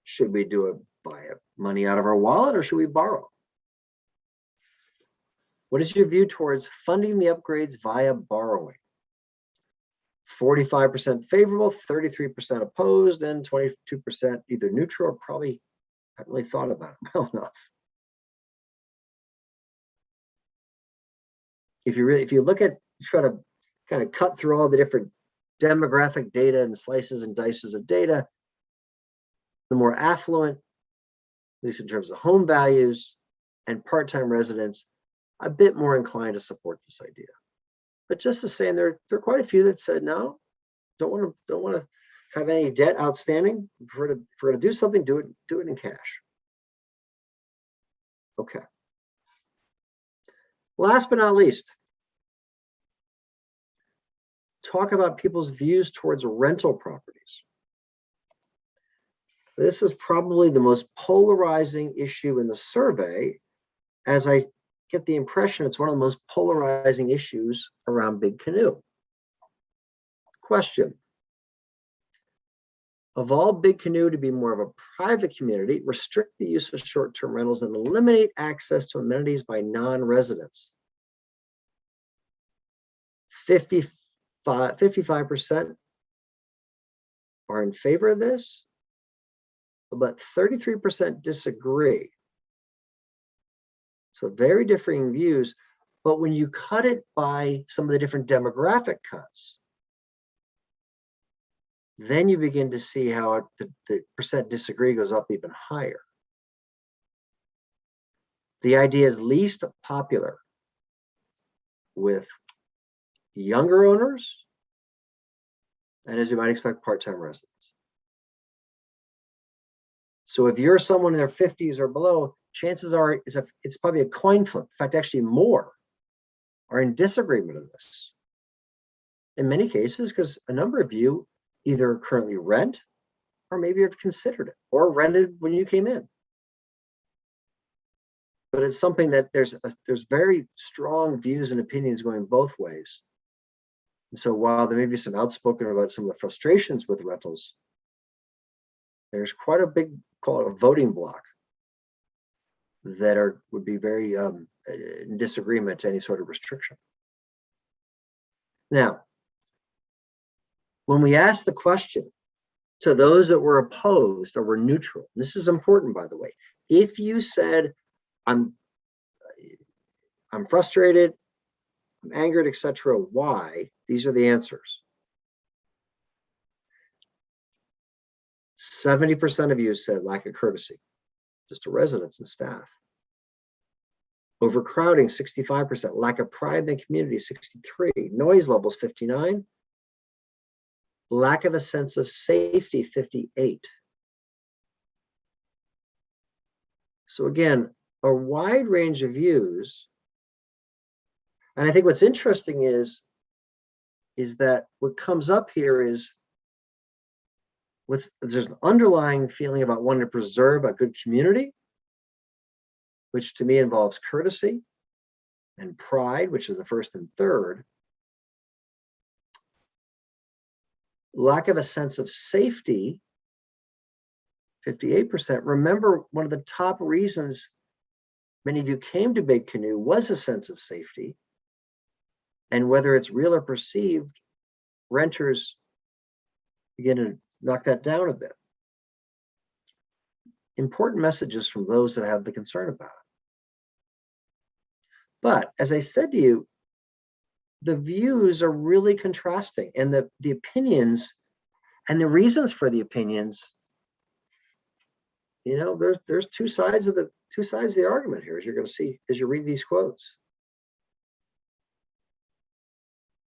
Should we do it by money out of our wallet or should we borrow? What is your view towards funding the upgrades via borrowing? 45% favorable, 33% opposed, and 22% either neutral or probably haven't really thought about it well enough. If you look at, try to kind of cut through all the different demographic data and slices and dices of data, the more affluent, at least in terms of home values and part-time residents, a bit more inclined to support this idea. But just to say, there are quite a few that said no, don't want to have any debt outstanding. If we're going to do something, do it in cash. Okay. Last but not least, talk about people's views towards rental properties. This is probably the most polarizing issue in the survey, as I get the impression it's one of the most polarizing issues around Big Canoe. Question: evolve Big Canoe to be more of a private community, restrict the use of short-term rentals, and eliminate access to amenities by non-residents. 55% are in favor of this, but 33% disagree. So very differing views, but when you cut it by some of the different demographic cuts, then you begin to see how the percent disagree goes up even higher. The idea is least popular with younger owners, and as you might expect, part-time residents. So if you're someone in their 50s or below, chances are it's probably a coin flip. In fact, actually more are in disagreement of this. In many cases, because a number of you either currently rent or maybe have considered it or rented when you came in. But it's something that there's very strong views and opinions going both ways. And so while there may be some outspoken about some of the frustrations with rentals, there's quite a big, call it a voting block, that would be very in disagreement to any sort of restriction. Now, when we ask the question, To those that were opposed or were neutral, this is important, by the way. If you said, I'm frustrated, I'm angered, etc., why? These are the answers. 70% of you said lack of courtesy, just to residents and staff. Overcrowding, 65%. Lack of pride in the community, 63. Noise levels, 59. Lack of a sense of safety, 58. So again, a wide range of views. And I think what's interesting is that what comes up here is there's an underlying feeling about wanting to preserve a good community, which to me involves courtesy and pride, which is the first and third. Lack of a sense of safety, 58%. Remember, one of the top reasons many of you came to Big Canoe was a sense of safety. And whether it's real or perceived, renters begin to knock that down a bit. Important messages from those that have the concern about it. But as I said to you, the views are really contrasting, and the opinions and the reasons for the opinions, you know, there's two sides of the argument here, as you're going to see as you read these quotes.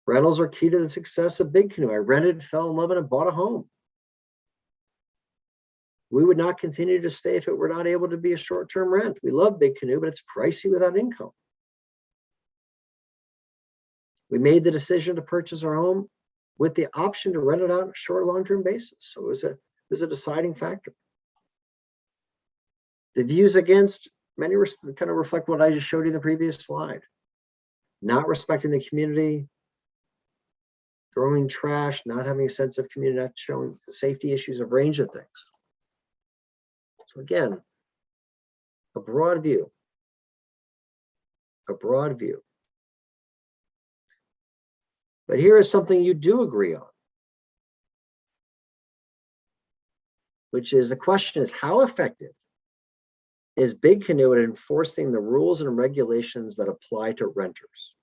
Rentals are key to the success of Big Canoe. I rented, fell in love, and bought a home. We would not continue to stay if it were not able to be a short-term rent. We love Big Canoe, but it's pricey without income. We made the decision to purchase our home with the option to rent it out on a short, long-term basis. So it was a deciding factor. The views against many kind of reflect what I just showed you in the previous slide. Not respecting the community, throwing trash, not having a sense of community, not showing the safety issues, a range of things. So again, a broad view. A broad view. But here is something you do agree on, which is the question is, how effective is Big Canoe at enforcing the rules and regulations that apply to renters?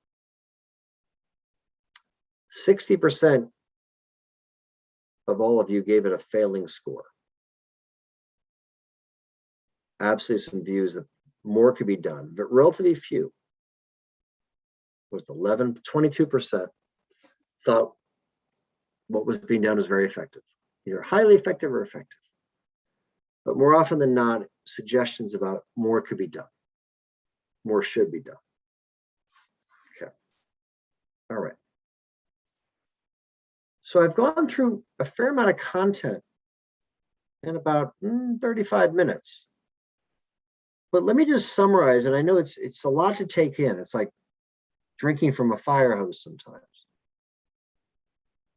60% of all of you gave it a failing score. Absolutely some views that more could be done, but relatively few. It was 22% thought what was being done was very effective, either highly effective or effective. But more often than not, suggestions about more could be done, more should be done. Okay, all right. So I've gone through a fair amount of content in about 35 minutes. But let me just summarize, and I know it's a lot to take in. It's like drinking from a fire hose sometimes.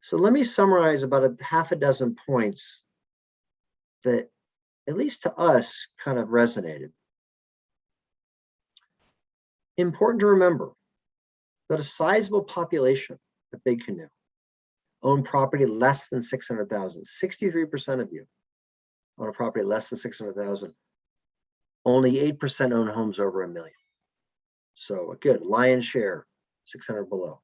So let me summarize about a half a dozen points that, at least to us, kind of resonated. Important to remember that a sizable population of Big Canoe own property less than 600,000. 63% of you own a property less than 600,000. Only 8% own homes over $1 million. So a good lion's share, 600 below.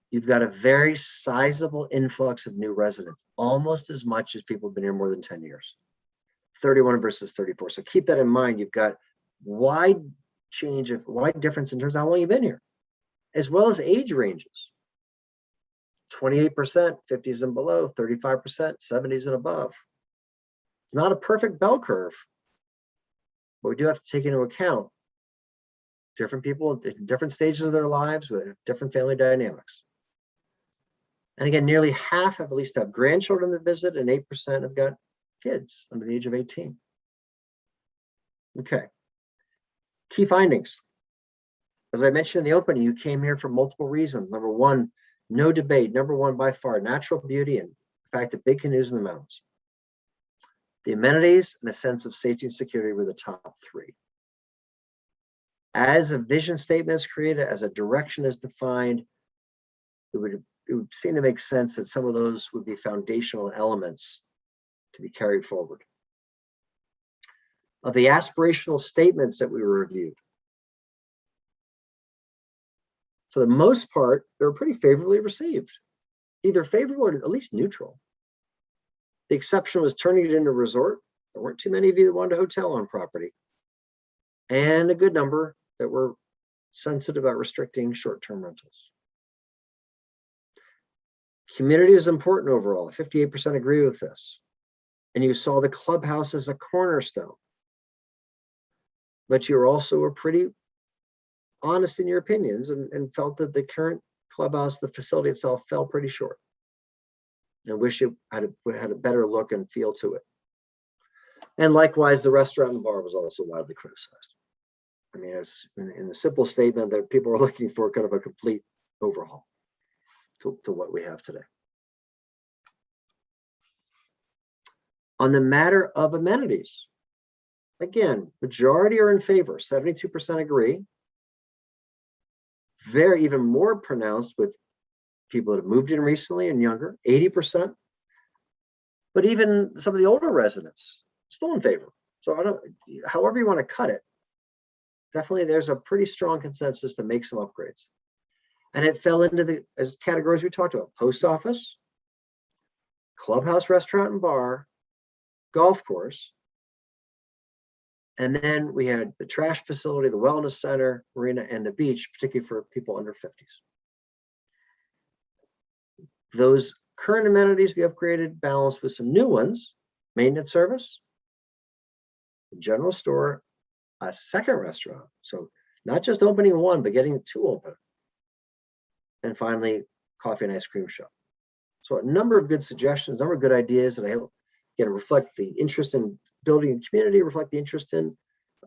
You've got a very sizable influx of new residents, almost as much as people have been here more than 10 years. 31 versus 34. So keep that in mind. You've got wide difference in terms of how long you've been here, as well as age ranges. 28%, 50s and below, 35%, 70s and above. It's not a perfect bell curve, but we do have to take into account different people at different stages of their lives with different family dynamics. And again, nearly half have at least have grandchildren that visit, and 8% have got kids under the age of 18. Okay. Key findings. As I mentioned in the opening, you came here for multiple reasons. Number one, no debate. Number one, by far, natural beauty and the fact that Big Canoes in the mountains. The amenities and a sense of safety and security were the top three. As a vision statement is created, as a direction is defined, it would seem to make sense that some of those would be foundational elements to be carried forward. Of the aspirational statements that we reviewed, for the most part, they were pretty favorably received, either favorable or at least neutral. The exception was turning it into a resort. There weren't too many of you that wanted a hotel on property, and a good number that were sensitive about restricting short-term rentals. Community is important overall. 58% agree with this. And you saw the clubhouse as a cornerstone. But you also were pretty honest in your opinions and felt that the current clubhouse, the facility itself, fell pretty short. And wish it had a better look and feel to it. And likewise, the restaurant and bar was also widely criticized. I mean, it's in the simple statement that people are looking for kind of a complete overhaul to what we have today. On the matter of amenities, again, majority are in favor, 72% agree. Very even more pronounced with people that have moved in recently and younger, 80%. But even some of the older residents still in favor. So however you want to cut it, definitely there's a pretty strong consensus to make some upgrades. And it fell into the as categories we talked about: post office, clubhouse, restaurant and bar, golf course. And then we had the trash facility, the wellness center, marina, and the beach, particularly for people under 50s. Those current amenities we upgraded, balanced with some new ones: maintenance service, general store, a second restaurant. So not just opening one, but getting two open. And finally, coffee and ice cream shop. So a number of good suggestions, a number of good ideas, and I hope again reflect the interest in building a community, reflect the interest in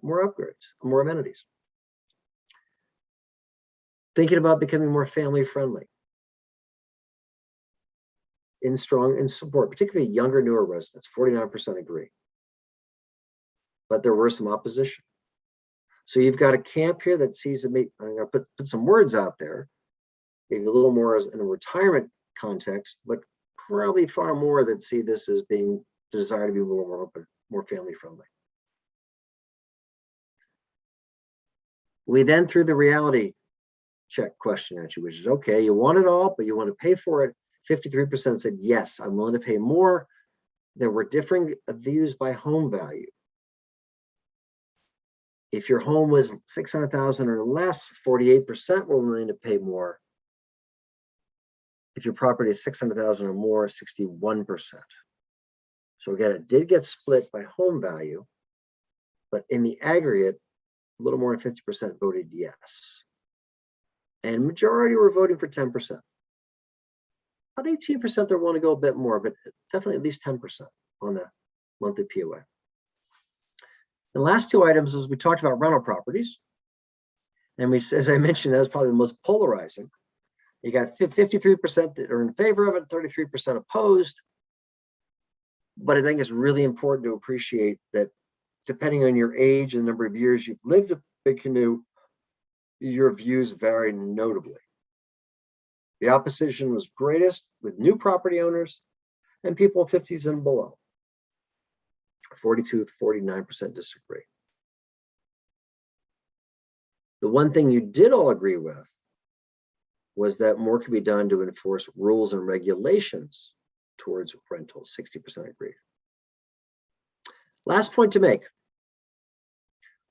more upgrades, more amenities. Thinking about becoming more family friendly. In support, particularly younger, newer residents, 49% agree. But there were some opposition. So you've got a camp here that sees it. I'm going to put some words out there, maybe a little more in a retirement context, but probably far more that see this as being desired to be a little more open, more family friendly. We then threw the reality check question at you, which is, okay, you want it all, but you want to pay for it. 53% said, yes, I'm willing to pay more. There were differing views by home value. If your home was 600,000 or less, 48% were willing to pay more. If your property is 600,000 or more, 61%. So again, it did get split by home value, but in the aggregate, a little more than 50% voted yes. And majority were voting for 10%. About 18% that want to go a bit more, but definitely at least 10% on the monthly POA. The last two items is we talked about rental properties. And as I mentioned, that was probably the most polarizing. You got 53% that are in favor of it, 33% opposed. But I think it's really important to appreciate that depending on your age and the number of years you've lived a big canoe, your views vary notably. The opposition was greatest with new property owners and people 50s and below. 42 to 49% disagree. The one thing you did all agree with was that more can be done to enforce rules and regulations towards rentals. 60% agreed. Last point to make.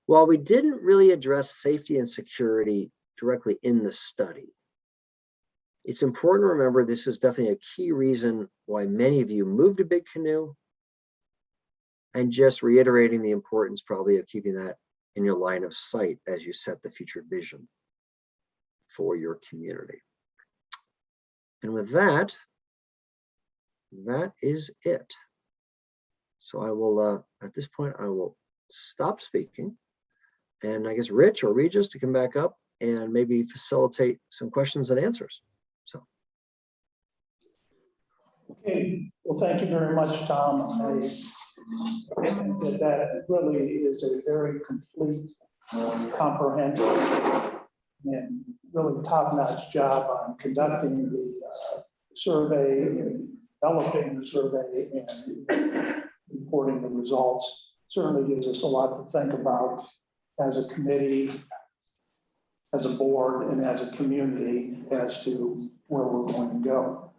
While we didn't really address safety and security directly in the study, it's important to remember this is definitely a key reason why many of you moved to Big Canoe, and just reiterating the importance probably of keeping that in your line of sight as you set the future vision for your community. And with that, that is it. So I will, at this point, I will stop speaking. And I guess Rich or Regis to come back up and maybe facilitate some questions and answers. So. Okay, well, thank you very much, Tom. I think that really is a very complete, comprehensive, and really top-notch job on conducting the survey, developing the survey and reporting the results certainly gives us a lot to think about as a committee, as a board, and as a community as to where we're going to go.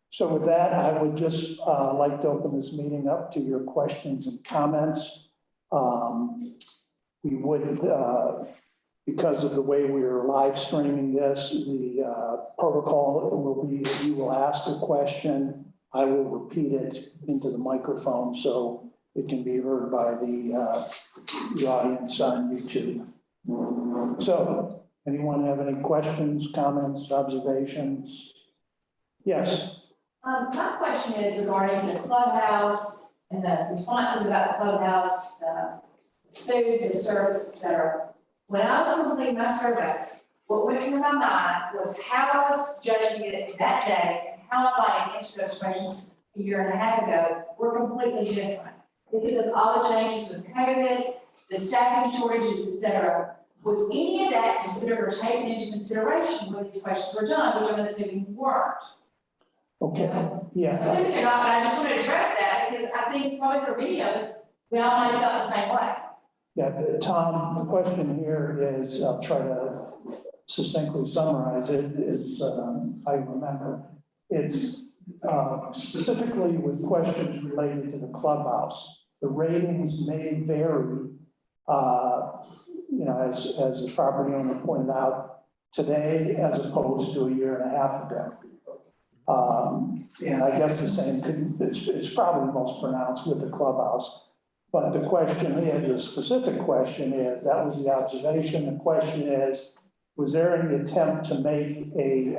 So with that, I would just like to open this meeting up to your questions and comments. We would, because of the way we are live streaming this, the protocol will be that you will ask a question. I will repeat it into the microphone so it can be heard by the audience on YouTube. So, anyone have any questions, comments, observations? Yes. My question is regarding the clubhouse and the responses about the clubhouse, the food, the service, et cetera. When I was completing my survey, what went through my mind was how I was judging it that day and how I might answer those questions a year and a half ago were completely different. Because of all the changes with COVID, the staffing shortages, et cetera. Was any of that considered or taken into consideration when these questions were done, which I'm assuming weren't? Okay. Yeah. Assuming they're not, but I just want to address that because I think probably for many of us, we all might have felt the same way. Yeah, Tom, the question here is, I'll try to succinctly summarize it, is I remember. It's specifically with questions related to the clubhouse. The ratings may vary, as the property owner pointed out today, as opposed to a year and a half ago. And I guess the same it's probably most pronounced with the clubhouse. But the question is, the specific question is, that was the observation. The question is, was there any attempt to make a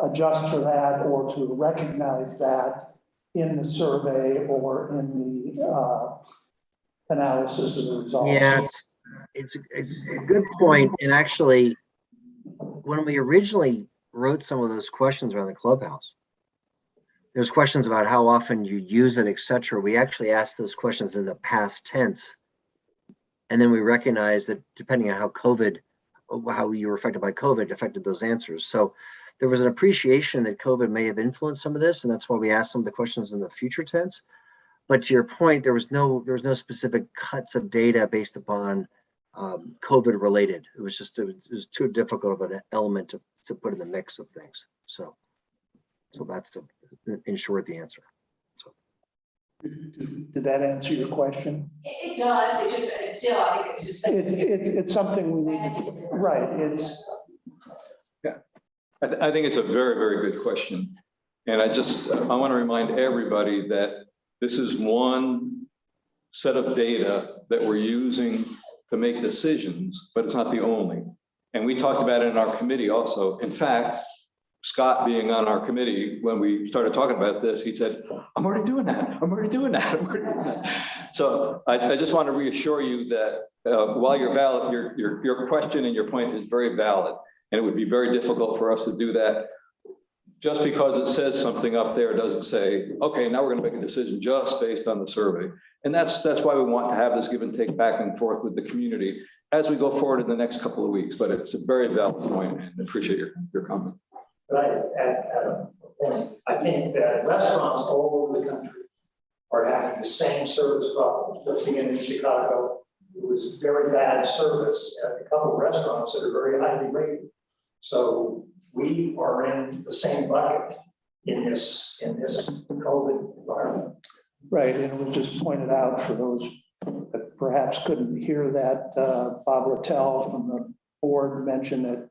adjust for that or to recognize that in the survey or in the analysis of the results? Yeah, it's a good point. And actually, when we originally wrote some of those questions around the clubhouse, there's questions about how often you use it, et cetera. We actually asked those questions in the past tense. And then we recognized that depending on how you were affected by COVID, affected those answers. So there was an appreciation that COVID may have influenced some of this. And that's why we asked some of the questions in the future tense. But to your point, there was no specific cuts of data based upon COVID related. It was too difficult of an element to put in the mix of things. So that's in short the answer. So Did that answer your question? It does. It's still, I think it's just. It's something we need to, right. I think it's a very, very good question. And I want to remind everybody that this is one set of data that we're using to make decisions, but it's not the only. And we talked about it in our committee also. In fact, Scott being on our committee, when we started talking about this, he said, I'm already doing that. So I just want to reassure you that while you're valid, your question and your point is very valid. And it would be very difficult for us to do that. Just because it says something up there doesn't say, okay, now we're going to make a decision just based on the survey. And that's why we want to have this give and take back and forth with the community as we go forward in the next couple of weeks. But it's a very valid point, and I appreciate your comment. But I think that restaurants all over the country are having the same service problems. Just being in Chicago, it was very bad service at a couple of restaurants that are very highly rated. So we are in the same bucket in this COVID environment. Right, and it was just pointed out for those that perhaps couldn't hear that, Bob Littell from the board mentioned that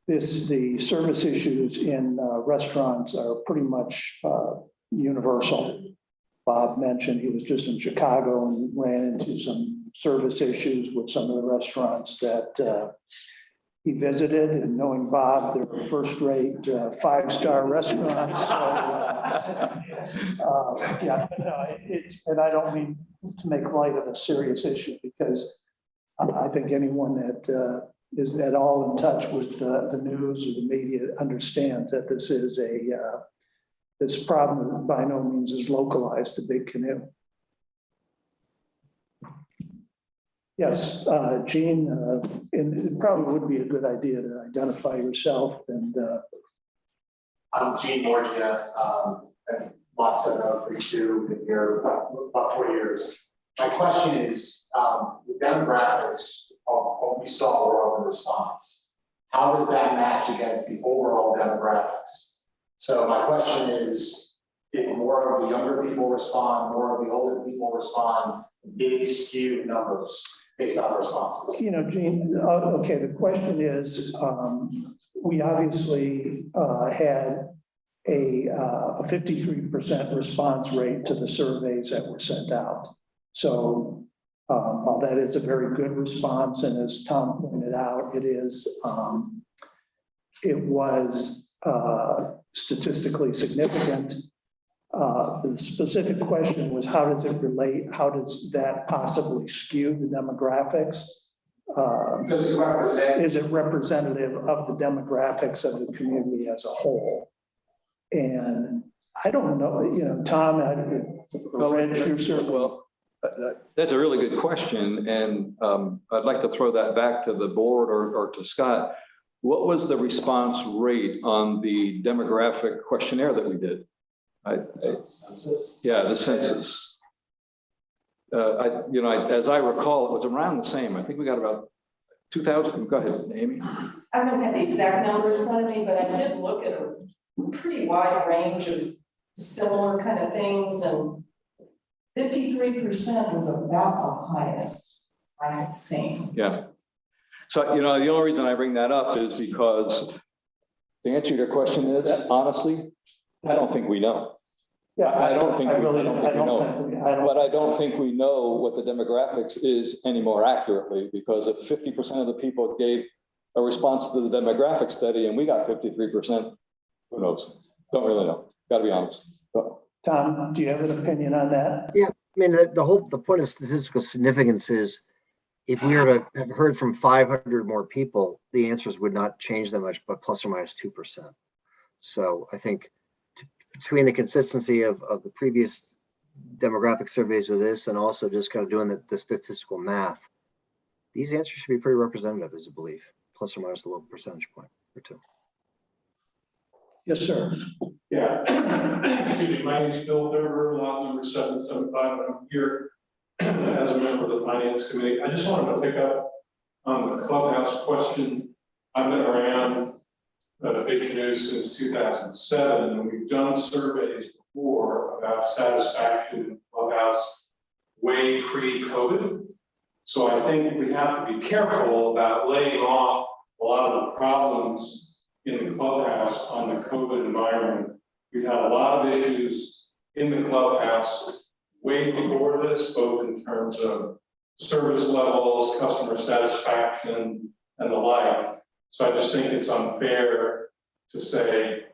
the service issues in restaurants are pretty much universal. Bob mentioned he was just in Chicago and ran into some service issues with some of the restaurants that he visited, and knowing Bob, they're first-rate 5-star restaurants. So, and I don't mean to make light of a serious issue, because I think anyone that is at all in touch with the news or the media understands that this is this problem by no means is localized to Big Canoe. Yes, Jean, and it probably would be a good idea to identify yourself and I'm Gene Morgia, at Lot 7032, been here about 4 years. My question is, the demographics of what we saw were of the response. How does that match against the overall demographics? So my question is, did more of the younger people respond, more of the older people respond? Did it skew numbers based on responses? You know, Gene, okay, the question is, we obviously had a 53% response rate to the surveys that were sent out. So while that is a very good response, and as Tom pointed out, it was statistically significant. The specific question was, how does it relate? How does that possibly skew the demographics? Does it represent? Is it representative of the demographics of the community as a whole? And I don't know, you know, Tom, that's a really good question. And I'd like to throw that back to the board or to Scott. What was the response rate on the demographic questionnaire that we did? Yeah, the census. As I recall, it was around the same. I think we got about 2,000. Go ahead, Amy. I don't have the exact numbers in front of me, but I did look at a pretty wide range of similar kind of things, and 53% was about the highest I had seen. Yeah. So, the only reason I bring that up is because the answer to your question is, honestly, I don't think we know. Yeah, I don't think we know. But I don't think think we know what the demographics is any more accurately, because if 50% of the people gave a response to the demographic study and we got 53%, who knows? Don't really know. Got to be honest. Tom, do you have an opinion on that? Yeah, I mean, the point of statistical significance is if we were to have heard from 500 more people, the answers would not change that much, but plus or minus 2%. So I think between the consistency of the previous demographic surveys with this and also just kind of doing the statistical math, these answers should be pretty representative as a belief, plus or minus a little percentage point or two. Yes, sir. Yeah, excuse me, my name is Bill Thurber, lot number 775, and I'm here as a member of the Finance Committee. I just wanted to pick up on the clubhouse question. I've been around Big Canoe since 2007, and we've done surveys before about satisfaction in clubhouse way pre-COVID. So I think we have to be careful about laying off a lot of the problems in the clubhouse on the COVID environment. We've had a lot of issues in the clubhouse way before this, both in terms of service levels, customer satisfaction, and the like. So I just think it's unfair to say,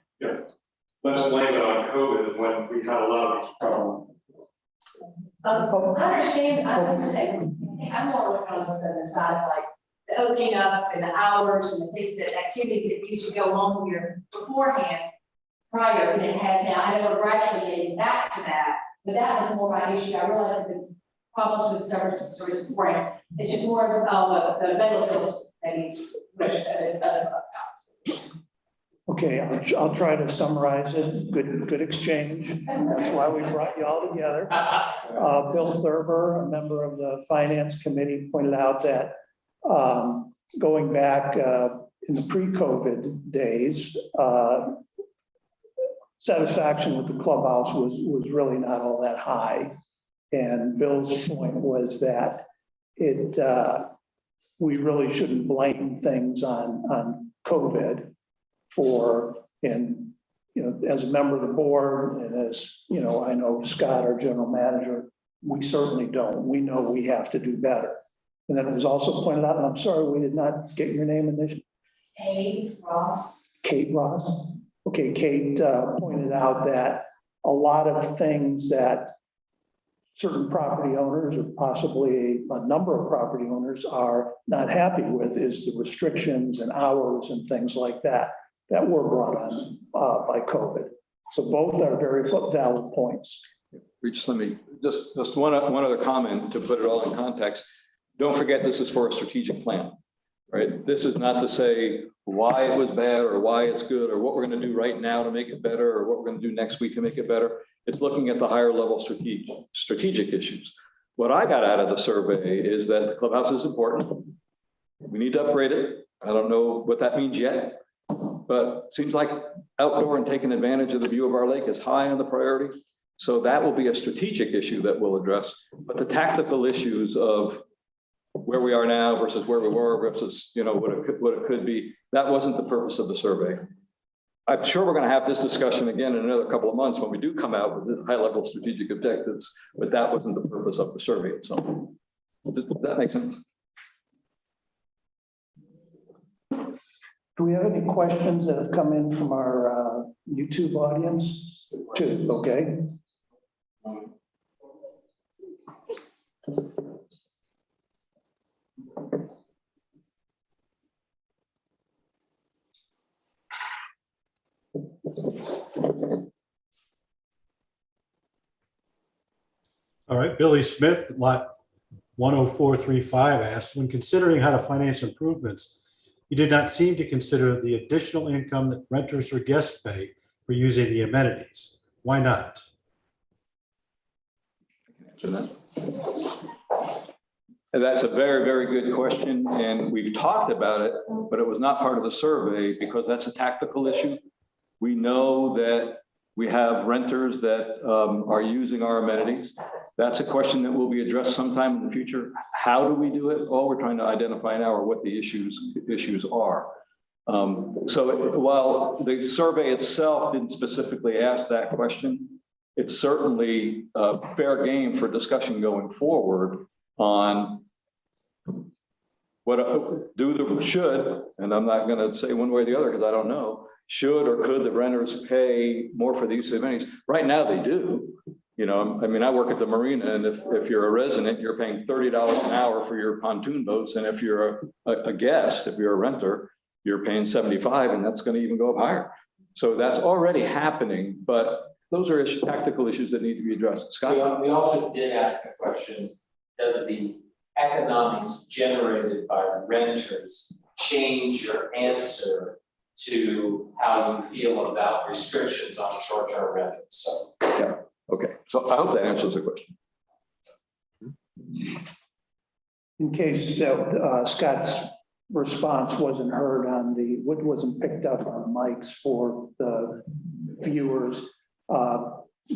let's blame it on COVID when we had a lot of these problems. I understand, I'm more looking on the side of like the opening up and the hours and the things activities that used to go on here beforehand, prior than it has now. I know we're gradually getting back to that, but that was more my issue. I realized that the problems with service beforehand, it's just more of the availability, maybe, which is other clubhouse. Okay, I'll try to summarize it. Good exchange. That's why we brought you all together. Bill Thurber, a member of the Finance Committee, pointed out that going back in the pre-COVID days, satisfaction with the clubhouse was really not all that high. And Bill's point was that we really shouldn't blame things on COVID as a member of the board, and as I know Scott, our general manager, we certainly don't. We know we have to do better. And then it was also pointed out, and I'm sorry, we did not get your name initially. Kate Ross. Kate Ross. Okay, Kate pointed out that a lot of things that certain property owners, or possibly a number of property owners, are not happy with is the restrictions and hours and things like that were brought on by COVID. So both are very valid points. Just let me, just one other comment to put it all in context. Don't forget, this is for a strategic plan. right? This is not to say why it was bad or why it's good or what we're going to do right now to make it better or what we're going to do next week to make it better. It's looking at the higher level strategic issues. What I got out of the survey is that the clubhouse is important. We need to upgrade it. I don't know what that means yet, but it seems like outdoor and taking advantage of the view of our lake is high on the priority. So that will be a strategic issue that we'll address. But the tactical issues of where we are now versus where we were versus, you know, what it could be, that wasn't the purpose of the survey. I'm sure we're going to have this discussion again in another couple of months when we do come out with high level strategic objectives, but that wasn't the purpose of the survey itself. Does that make sense? Do we have any questions that have come in from our YouTube audience? Two, okay. All right, Billy Smith, lot 10435 asks, when considering how to finance improvements, you did not seem to consider the additional income that renters or guests pay for using the amenities. Why not? And that's a very, very good question. And we've talked about it, but it was not part of the survey because that's a tactical issue. We know that we have renters that are using our amenities. That's a question that will be addressed sometime in the future. How do we do it? All we're trying to identify now are what the issues are. So while the survey itself didn't specifically ask that question, it's certainly a fair game for discussion going forward on what should, and I'm not going to say one way or the other because I don't know, should or could the renters pay more for these amenities? Right now they do. You know, I mean, I work at the marina, and if you're a resident, you're paying $30 an hour for your pontoon boats. And if you're a guest, if you're a renter, you're paying 75, and that's going to even go up higher. So that's already happening, but those are tactical issues that need to be addressed. Scott? We also did ask the question, does the economics generated by renters change your answer to how you feel about restrictions on short-term rentals? So, yeah. Okay, so I hope that answers the question. In case Scott's response wasn't heard on wasn't picked up on mics for the viewers,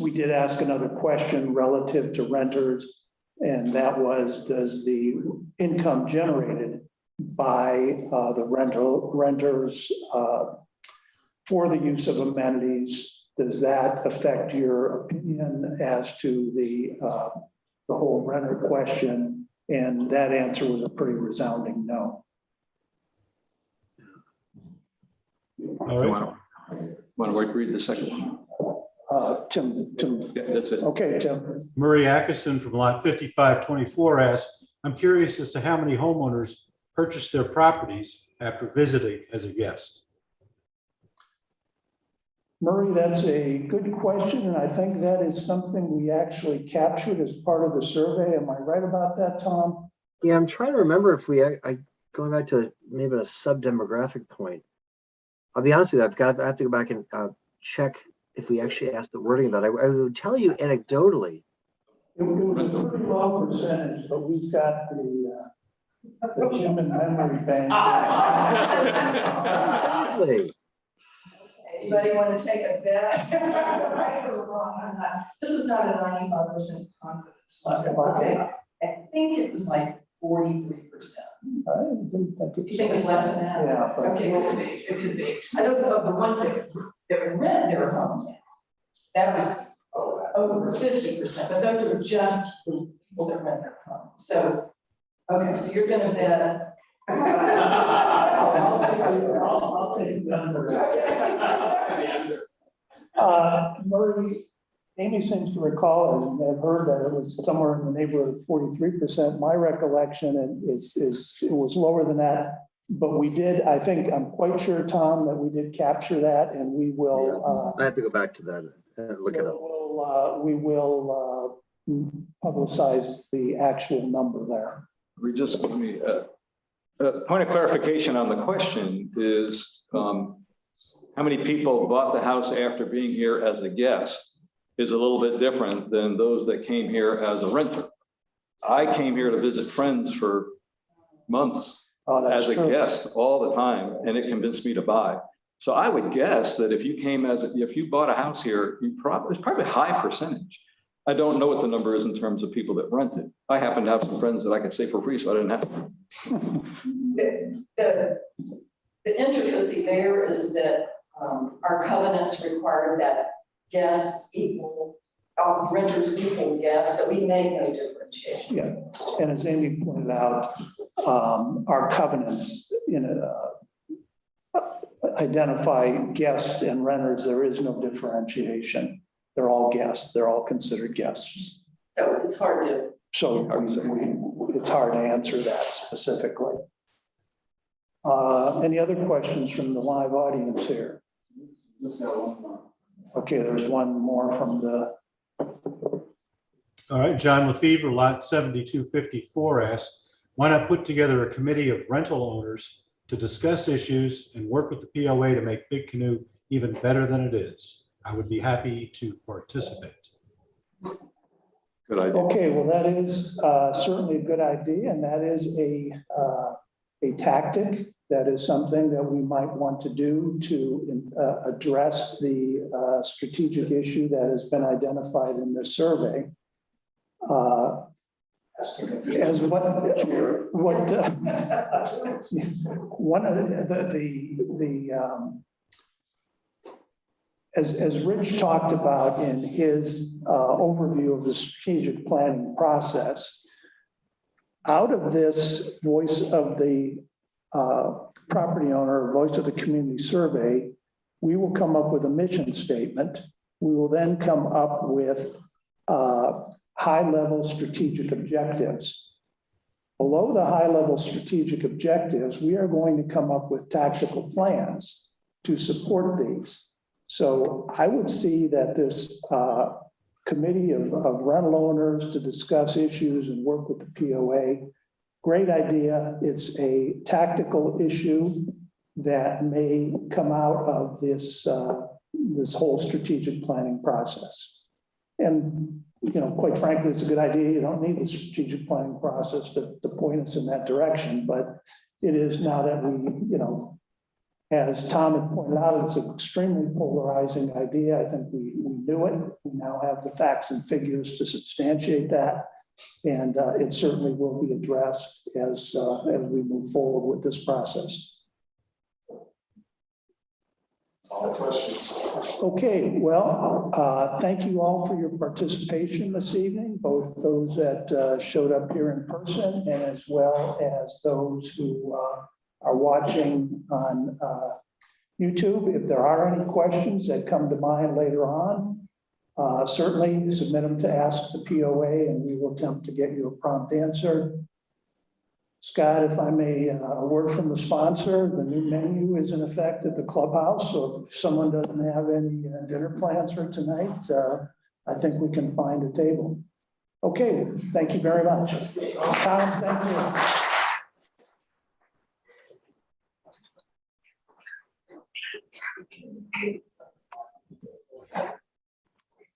we did ask another question relative to renters, and that was, does the income generated by the renters for the use of amenities, does that affect your opinion as to the whole renter question? And that answer was a pretty resounding no. All right. Want to read the second one? Tim. Yeah, that's it. Okay, Tim. Murray Atkinson from lot 5524 asks, I'm curious as to how many homeowners purchased their properties after visiting as a guest. Murray, that's a good question, and I think that is something we actually captured as part of the survey. Am I right about that, Tom? Yeah, I'm trying to remember if going back to maybe a sub-demographic point. I'll be honest with you, I have to go back and check if we actually asked the wording of that. I would tell you anecdotally. It was a pretty low percentage, but we've got the human memory bank. Exactly. Anybody want to take a bet? Right or wrong on that? This is not a 95% confidence level. Okay. I think it was like 43%. You think it's less than that? Yeah. Okay, it could be. I know the ones that rent their home, that was over 50%, but those are just the people that rent their home. So, okay, so you're gonna bet. I'll take the under. Murray, Amy seems to recall and have heard that it was somewhere in the neighborhood of 43%. My recollection is it was lower than that, but we did, I think, I'm quite sure, Tom, that we did capture that, and we will. I have to go back to that and look it up. We will publicize the actual number there. Let me Point of clarification on the question is, how many people bought the house after being here as a guest is a little bit different than those that came here as a renter. I came here to visit friends for months as a guest all the time, and it convinced me to buy. So I would guess that if you bought a house here, it's probably a high percentage. I don't know what the number is in terms of people that rented. I happen to have some friends that I could stay for free, so I didn't have to. The intricacy there is that our covenants require that guests equal, renters equal guests, so we make no differentiation. Yeah, and as Amy pointed out, our covenants identify guests and renters. There is no differentiation. They're all guests. They're all considered guests. So it's hard to. So it's hard to answer that specifically. Any other questions from the live audience here? Okay, there's one more from the. All right, John Lefevre, lot 7254 asks, why not put together a committee of rental owners to discuss issues and work with the POA to make Big Canoe even better than it is? I would be happy to participate. Good idea. Okay, well, that is certainly a good idea, and that is a tactic. That is something that we might want to do to address the strategic issue that has been identified in this survey. As one of as Rich talked about in his overview of the strategic planning process, out of this voice of the property owner, voice of the community survey, we will come up with a mission statement. We will then come up with high-level strategic objectives. Below the high-level strategic objectives, we are going to come up with tactical plans to support these. So I would see that this committee of rental owners to discuss issues and work with the POA, great idea. It's a tactical issue that may come out of this, this whole strategic planning process. And, you know, quite frankly, it's a good idea. You don't need the strategic planning process to point us in that direction, but it is now that we, you know, as Tom had pointed out, it's an extremely polarizing idea. I think we knew it. We now have the facts and figures to substantiate that. And it certainly will be addressed as we move forward with this process. That's all the questions. Okay, well, thank you all for your participation this evening, both those that showed up here in person and as well as those who are watching on YouTube. If there are any questions that come to mind later on, certainly submit them to Ask the POA and we will attempt to get you a prompt answer. Scott, if I may, a word from the sponsor, the new menu is in effect at the clubhouse. So if someone doesn't have any dinner plans for tonight, I think we can find a table. Okay, thank you very much. Tom, thank you.